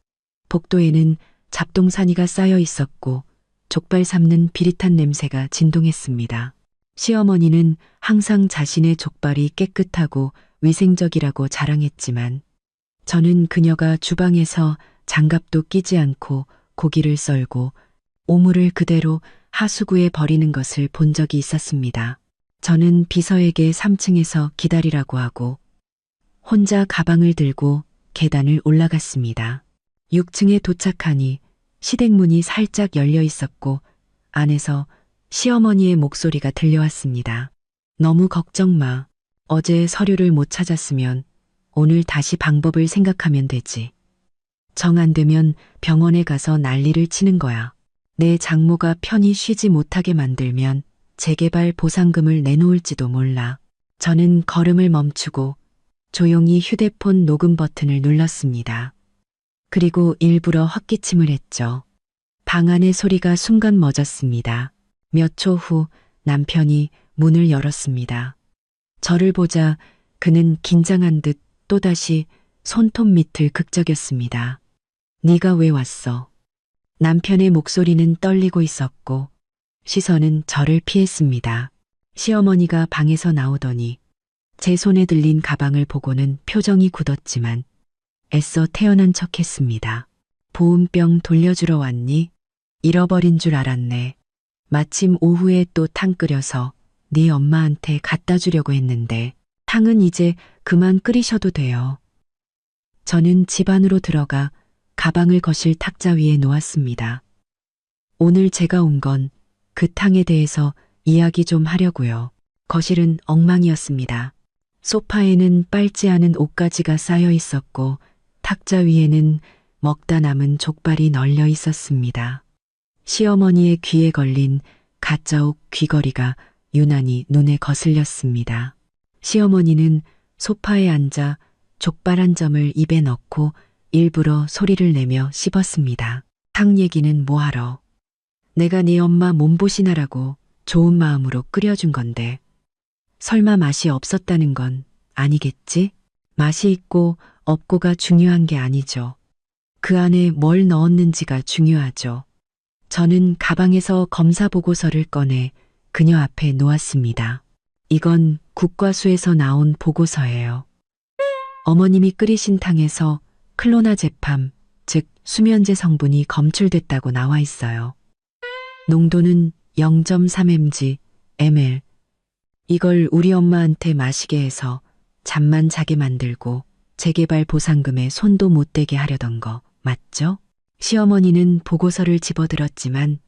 복도에는 잡동사니가 쌓여 있었고 족발 삶는 비릿한 냄새가 진동했습니다. 시어머니는 항상 자신의 족발이 깨끗하고 위생적이라고 자랑했지만 저는 그녀가 주방에서 장갑도 끼지 않고 고기를 썰고 오물을 그대로 하수구에 버리는 것을 본 적이 있었습니다. 저는 비서에게 3층에서 기다리라고 하고 혼자 가방을 들고 계단을 올라갔습니다. 6층에 도착하니 시댁문이 살짝 열려 있었고 안에서 시어머니의 목소리가 들려왔습니다. 너무 걱정 마. 어제 서류를 못 찾았으면 오늘 다시 방법을 생각하면 되지. 정 안 되면 병원에 가서 난리를 치는 거야. 내 장모가 편히 쉬지 못하게 만들면 재개발 보상금을 내놓을지도 몰라. 저는 걸음을 멈추고 조용히 휴대폰 녹음 버튼을 눌렀습니다. 그리고 일부러 헛기침을 했죠. 방 안의 소리가 순간 멎었습니다. 몇 초 후 남편이 문을 열었습니다. 저를 보자 그는 긴장한 듯 또다시 손톱 밑을 극적였습니다. 네가 왜 왔어? 남편의 목소리는 떨리고 있었고 시선은 저를 피했습니다. 시어머니가 방에서 나오더니 제 손에 들린 가방을 보고는 표정이 굳었지만 애써 태어난 척했습니다. 보온병 돌려주러 왔니? 잃어버린 줄 알았네. 마침 오후에 또 탕 끓여서 네 엄마한테 갖다 주려고 했는데 탕은 이제 그만 끓이셔도 돼요. 저는 집 안으로 들어가 가방을 거실 탁자 위에 놓았습니다. 오늘 제가 온 건 그 탕에 대해서 이야기 좀 하려고요. 거실은 엉망이었습니다. 소파에는 빨지 않은 옷가지가 쌓여 있었고 탁자 위에는 먹다 남은 족발이 널려 있었습니다. 시어머니의 귀에 걸린 가짜옥 귀걸이가 유난히 눈에 거슬렸습니다. 시어머니는 소파에 앉아 족발 한 점을 입에 넣고 일부러 소리를 내며 씹었습니다. 탕 얘기는 뭐하러. 내가 네 엄마 몸보신하라고 좋은 마음으로 끓여준 건데 설마 맛이 없었다는 건 아니겠지? 맛이 있고 없고가 중요한 게 아니죠. 그 안에 뭘 넣었는지가 중요하죠. 저는 가방에서 검사 보고서를 꺼내 그녀 앞에 놓았습니다. 이건 국과수에서 나온 보고서예요. 어머님이 끓이신 탕에서 클로나제팜, 즉 수면제 성분이 검출됐다고 나와 있어요. 농도는 0.3mg, ml. 이걸 우리 엄마한테 마시게 해서 잠만 자게 만들고 재개발 보상금에 손도 못 대게 하려던 거 맞죠? 시어머니는 보고서를 집어들었지만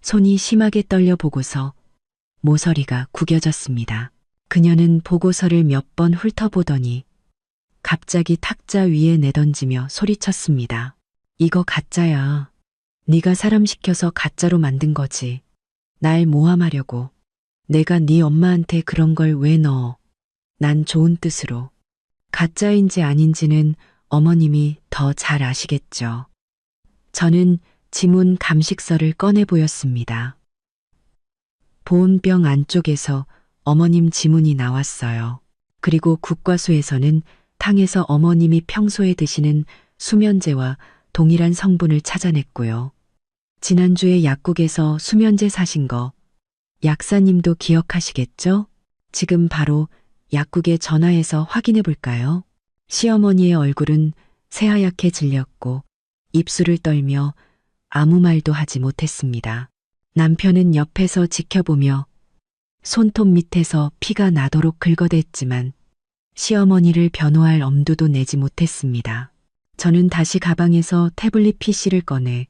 손이 심하게 떨려 보고서 모서리가 구겨졌습니다. 그녀는 보고서를 몇 번 훑어보더니 갑자기 탁자 위에 내던지며 소리쳤습니다. 이거 가짜야. 네가 사람 시켜서 가짜로 만든 거지. 날 모함하려고. 내가 네 엄마한테 그런 걸 왜 넣어. 난 좋은 뜻으로. 가짜인지 아닌지는 어머님이 더 잘 아시겠죠. 저는 지문 감식서를 꺼내 보였습니다. 보온병 안쪽에서 어머님 지문이 나왔어요. 그리고 국과수에서는 탕에서 어머님이 평소에 드시는 수면제와 동일한 성분을 찾아냈고요. 지난주에 약국에서 수면제 사신 거 약사님도 기억하시겠죠? 지금 바로 약국에 전화해서 확인해 볼까요? 시어머니의 얼굴은 새하얗게 질렸고 입술을 떨며 아무 말도 하지 못했습니다. 남편은 옆에서 지켜보며 손톱 밑에서 피가 나도록 긁어댔지만 시어머니를 변호할 엄두도 내지 못했습니다. 저는 다시 가방에서 태블릿 PC를 꺼내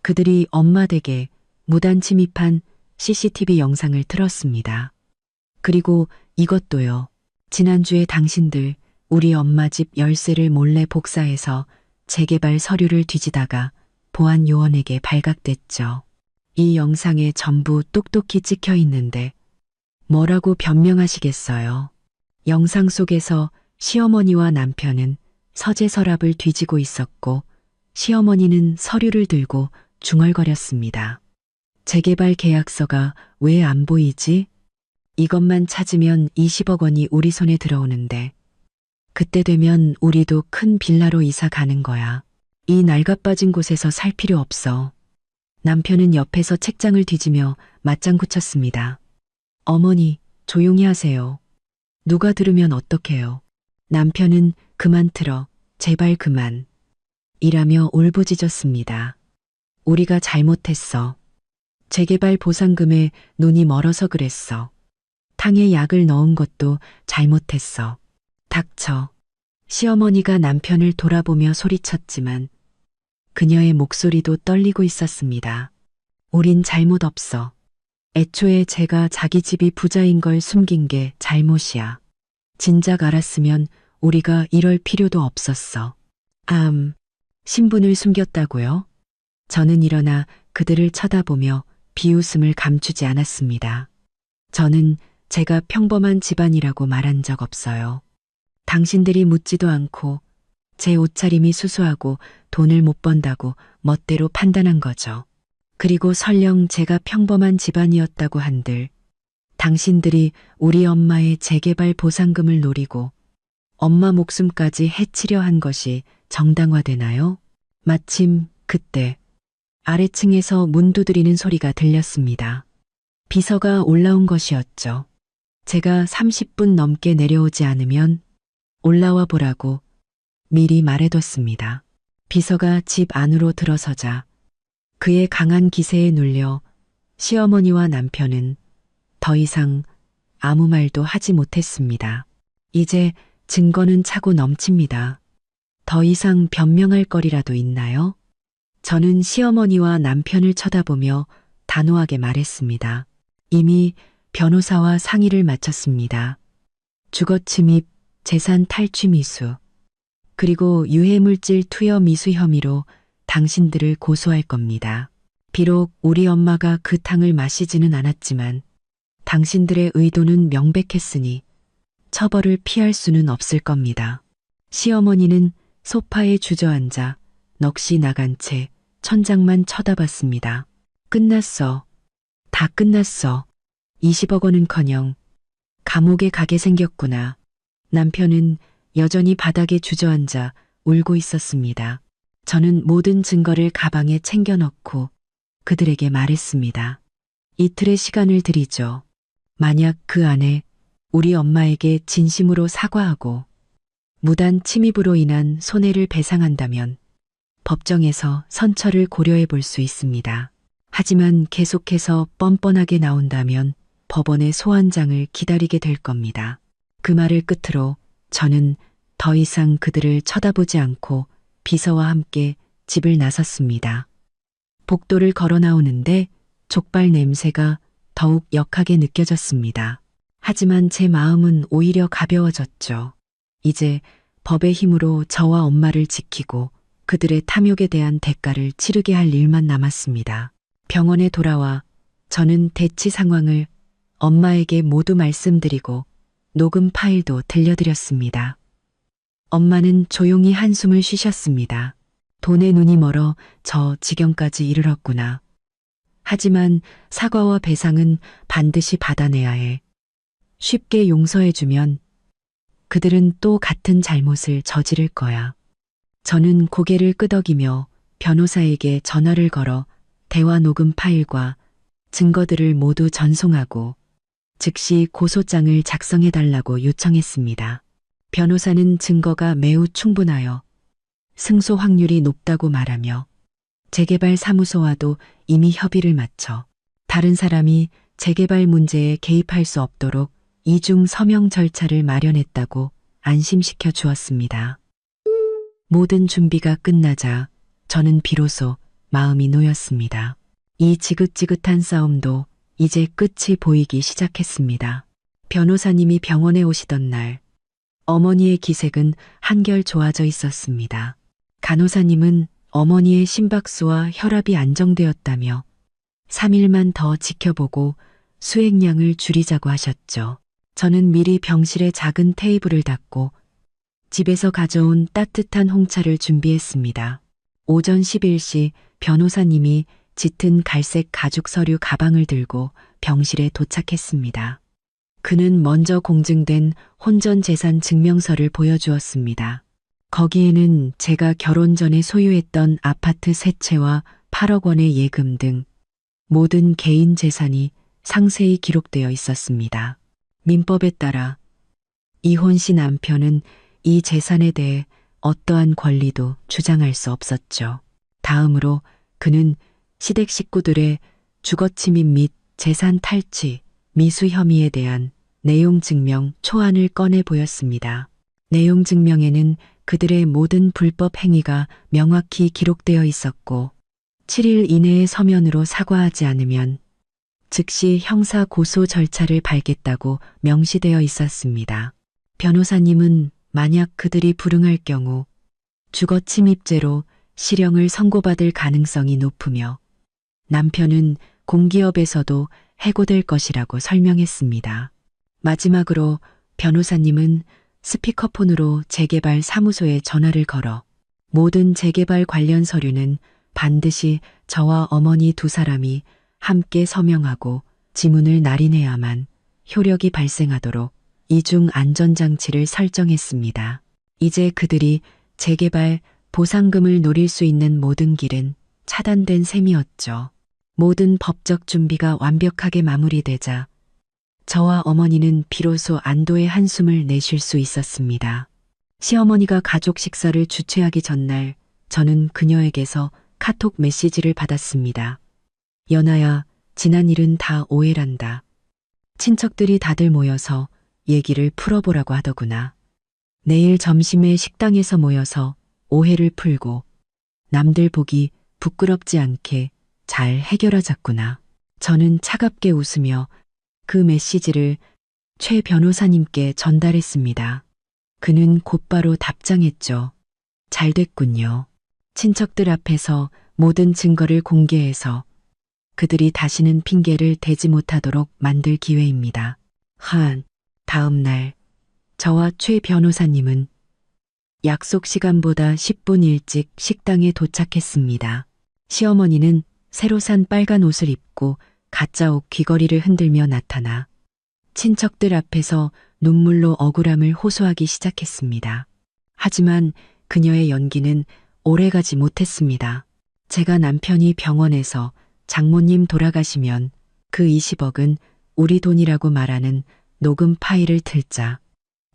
그들이 엄마 댁에 무단 침입한 CCTV 영상을 틀었습니다. 그리고 이것도요. 지난주에 당신들 우리 엄마 집 열쇠를 몰래 복사해서 재개발 서류를 뒤지다가 보안 요원에게 발각됐죠. 이 영상에 전부 똑똑히 찍혀 있는데 뭐라고 변명하시겠어요? 영상 속에서 시어머니와 남편은 서재 서랍을 뒤지고 있었고 시어머니는 서류를 들고 중얼거렸습니다. 재개발 계약서가 왜 안 보이지? 이것만 찾으면 20억 원이 우리 손에 들어오는데 그때 되면 우리도 큰 빌라로 이사 가는 거야. 이 낡아빠진 곳에서 살 필요 없어. 남편은 옆에서 책장을 뒤지며 맞장구 쳤습니다. 어머니, 조용히 하세요. 누가 들으면 어떡해요. 남편은 그만 들어, 제발 그만. 이라며 울부짖었습니다. 우리가 잘못했어. 재개발 보상금에 눈이 멀어서 그랬어. 탕에 약을 넣은 것도 잘못했어. 닥쳐. 시어머니가 남편을 돌아보며 소리쳤지만 그녀의 목소리도 떨리고 있었습니다. 우린 잘못 없어. 애초에 제가 자기 집이 부자인 걸 숨긴 게 잘못이야. 진작 알았으면 우리가 이럴 필요도 없었어. 신분을 숨겼다고요? 저는 일어나 그들을 쳐다보며 비웃음을 감추지 않았습니다. 저는 제가 평범한 집안이라고 말한 적 없어요. 당신들이 묻지도 않고 제 옷차림이 수수하고 돈을 못 번다고 멋대로 판단한 거죠. 그리고 설령 제가 평범한 집안이었다고 한들 당신들이 우리 엄마의 재개발 보상금을 노리고 엄마 목숨까지 해치려 한 것이 정당화되나요? 마침 그때 아래층에서 문 두드리는 소리가 들렸습니다. 비서가 올라온 것이었죠. 제가 30분 넘게 내려오지 않으면 올라와 보라고 미리 말해뒀습니다. 비서가 집 안으로 들어서자 그의 강한 기세에 눌려 시어머니와 남편은 더 이상 아무 말도 하지 못했습니다. 이제 증거는 차고 넘칩니다. 더 이상 변명할 거리라도 있나요? 저는 시어머니와 남편을 쳐다보며 단호하게 말했습니다. 이미 변호사와 상의를 마쳤습니다. 주거 침입, 재산 탈취 미수, 그리고 유해물질 투여 미수 혐의로 당신들을 고소할 겁니다. 비록 우리 엄마가 그 탕을 마시지는 않았지만 당신들의 의도는 명백했으니 처벌을 피할 수는 없을 겁니다. 시어머니는 소파에 주저앉아 넋이 나간 채 천장만 쳐다봤습니다. 끝났어. 다 끝났어. 20억 원은커녕 감옥에 가게 생겼구나. 남편은 여전히 바닥에 주저앉아 울고 있었습니다. 저는 모든 증거를 가방에 챙겨 넣고 그들에게 말했습니다. 이틀의 시간을 드리죠. 만약 그 안에 우리 엄마에게 진심으로 사과하고 무단 침입으로 인한 손해를 배상한다면 법정에서 선처를 고려해 볼 수 있습니다. 하지만 계속해서 뻔뻔하게 나온다면 법원의 소환장을 기다리게 될 겁니다. 그 말을 끝으로 저는 더 이상 그들을 쳐다보지 않고 비서와 함께 집을 나섰습니다. 복도를 걸어 나오는데 족발 냄새가 더욱 역하게 느껴졌습니다. 하지만 제 마음은 오히려 가벼워졌죠. 이제 법의 힘으로 저와 엄마를 지키고 그들의 탐욕에 대한 대가를 치르게 할 일만 남았습니다. 병원에 돌아와 저는 대치 상황을 엄마에게 모두 말씀드리고 녹음 파일도 들려드렸습니다. 엄마는 조용히 한숨을 쉬셨습니다. 돈에 눈이 멀어 저 지경까지 이르렀구나. 하지만 사과와 배상은 반드시 받아내야 해. 쉽게 용서해주면 그들은 또 같은 잘못을 저지를 거야. 저는 고개를 끄덕이며 변호사에게 전화를 걸어 대화 녹음 파일과 증거들을 모두 전송하고 즉시 고소장을 작성해달라고 요청했습니다. 변호사는 증거가 매우 충분하여 승소 확률이 높다고 말하며 재개발 사무소와도 이미 협의를 마쳐 다른 사람이 재개발 문제에 개입할 수 없도록 이중 서명 절차를 마련했다고 안심시켜 주었습니다. 모든 준비가 끝나자 저는 비로소 마음이 놓였습니다. 이 지긋지긋한 싸움도 이제 끝이 보이기 시작했습니다. 변호사님이 병원에 오시던 날 어머니의 기색은 한결 좋아져 있었습니다. 간호사님은 어머니의 심박수와 혈압이 안정되었다며 3일만 더 지켜보고 수액량을 줄이자고 하셨죠. 저는 미리 병실에 작은 테이블을 đặt고 집에서 가져온 따뜻한 홍차를 준비했습니다. 오전 11시 변호사님이 짙은 갈색 가죽 서류 가방을 들고 병실에 도착했습니다. 그는 먼저 공증된 혼전 재산 증명서를 보여주었습니다. 거기에는 제가 결혼 전에 소유했던 아파트 세 채와 8억 원의 예금 등 모든 개인 재산이 상세히 기록되어 있었습니다. 민법에 따라 이혼 시 남편은 이 재산에 대해 어떠한 권리도 주장할 수 없었죠. 다음으로 그는 시댁 식구들의 주거침입 및 재산 탈취, 미수 혐의에 대한 내용 증명 초안을 꺼내 보였습니다. 내용 증명에는 그들의 모든 불법 행위가 명확히 기록되어 있었고 7일 이내에 서면으로 사과하지 않으면 즉시 형사 고소 절차를 밟겠다고 명시되어 있었습니다. 변호사님은 만약 그들이 불응할 경우 주거 침입죄로 실형을 선고받을 가능성이 높으며 남편은 공기업에서도 해고될 것이라고 설명했습니다. 마지막으로 변호사님은 스피커폰으로 재개발 사무소에 전화를 걸어 모든 재개발 관련 서류는 반드시 저와 어머니 두 사람이 함께 서명하고 지문을 날인해야만 효력이 발생하도록 이중 안전장치를 설정했습니다. 이제 그들이 재개발 보상금을 노릴 수 있는 모든 길은 차단된 셈이었죠. 모든 법적 준비가 완벽하게 마무리되자 저와 어머니는 비로소 안도의 한숨을 내쉴 수 있었습니다. 시어머니가 가족 식사를 주최하기 전날 저는 그녀에게서 카톡 메시지를 받았습니다. 연아야, 지난 일은 다 오해란다. 친척들이 다들 모여서 얘기를 풀어보라고 하더구나. 내일 점심에 식당에서 모여서 오해를 풀고 남들 보기 부끄럽지 않게 잘 해결하자꾸나. 저는 차갑게 웃으며 그 메시지를 최 변호사님께 전달했습니다. 그는 곧바로 답장했죠. 잘 됐군요. 친척들 앞에서 모든 증거를 공개해서 그들이 다시는 핑계를 대지 못하도록 만들 기회입니다. 다음 날 저와 최 변호사님은 약속 시간보다 10분 일찍 식당에 도착했습니다. 시어머니는 새로 산 빨간 옷을 입고 가짜 옷 귀걸이를 흔들며 나타나 친척들 앞에서 눈물로 억울함을 호소하기 시작했습니다. 하지만 그녀의 연기는 오래가지 못했습니다. 제가 남편이 병원에서 장모님 돌아가시면 그 20억은 우리 돈이라고 말하는 녹음 파일을 틀자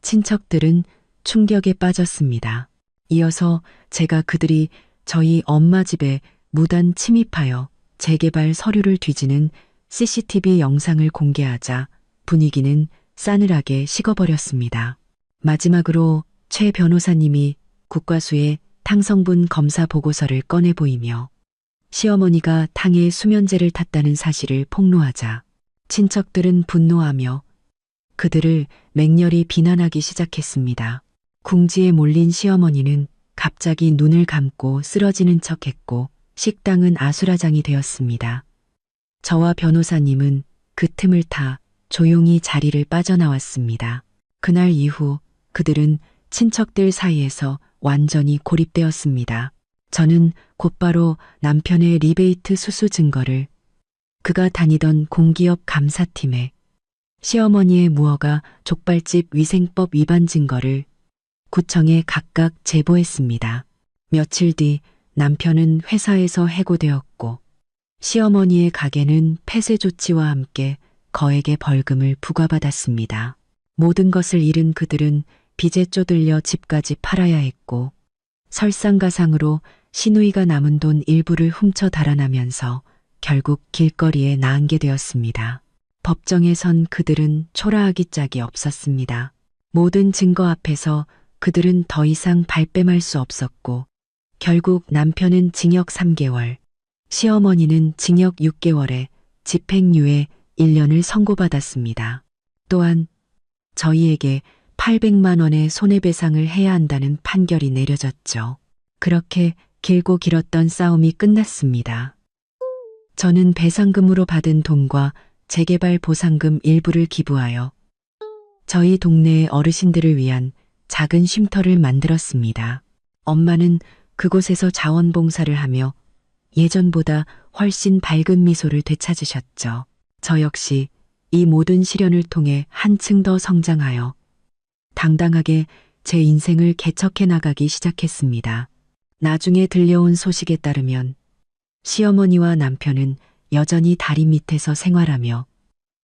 친척들은 충격에 빠졌습니다. 이어서 제가 그들이 저희 엄마 집에 무단 침입하여 재개발 서류를 뒤지는 CCTV 영상을 공개하자 분위기는 싸늘하게 식어버렸습니다. 마지막으로 최 변호사님이 국과수의 탕성분 검사 보고서를 꺼내 보이며 시어머니가 탕에 수면제를 탔다는 사실을 폭로하자 친척들은 분노하며 그들을 맹렬히 비난하기 시작했습니다. 궁지에 몰린 시어머니는 갑자기 눈을 감고 쓰러지는 척했고 식당은 아수라장이 되었습니다. 저와 변호사님은 그 틈을 타 조용히 자리를 빠져나왔습니다. 그날 이후 그들은 친척들 사이에서 완전히 고립되었습니다. 저는 곧바로 남편의 리베이트 수수 증거를 그가 다니던 공기업 감사팀에 시어머니의 무허가 족발집 위생법 위반 증거를 구청에 각각 제보했습니다. 며칠 뒤 남편은 회사에서 해고되었고 시어머니의 가게는 폐쇄 조치와 함께 거액의 벌금을 부과받았습니다. 모든 것을 잃은 그들은 빚에 쪼들려 집까지 팔아야 했고 설상가상으로 시누이가 남은 돈 일부를 훔쳐 달아나면서 결국 길거리에 나앉게 되었습니다. 법정에 선 그들은 초라하기 짝이 없었습니다. 모든 증거 앞에서 그들은 더 이상 발뺌할 수 없었고 결국 남편은 징역 3개월, 시어머니는 징역 6개월에 집행유예 1년을 선고받았습니다. 또한 저희에게 800만 원의 손해배상을 해야 한다는 판결이 내려졌죠. 그렇게 길고 길었던 싸움이 끝났습니다. 저는 배상금으로 받은 돈과 재개발 보상금 일부를 기부하여 저희 동네의 어르신들을 위한 작은 쉼터를 만들었습니다. 엄마는 그곳에서 자원봉사를 하며 예전보다 훨씬 밝은 미소를 되찾으셨죠. 저 역시 이 모든 시련을 통해 한층 더 성장하여 당당하게 제 인생을 개척해 나가기 시작했습니다. 나중에 들려온 소식에 따르면 시어머니와 남편은 여전히 다리 밑에서 생활하며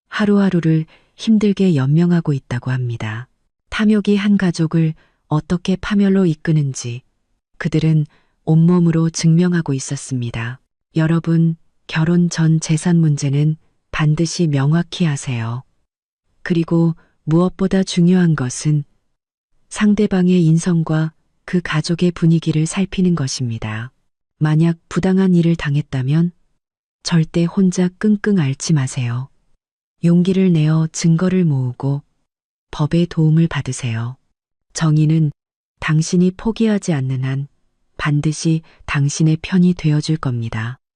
하루하루를 힘들게 연명하고 있다고 합니다. 탐욕이 한 가족을 어떻게 파멸로 이끄는지 그들은 온몸으로 증명하고 있었습니다. 여러분, 결혼 전 재산 문제는 반드시 명확히 하세요. 그리고 무엇보다 중요한 것은 상대방의 인성과 그 가족의 분위기를 살피는 것입니다. 만약 부당한 일을 당했다면 절대 혼자 끙끙 앓지 마세요. 용기를 내어 증거를 모으고 법의 도움을 받으세요. 정의는 당신이 포기하지 않는 한 반드시 당신의 편이 되어줄 겁니다.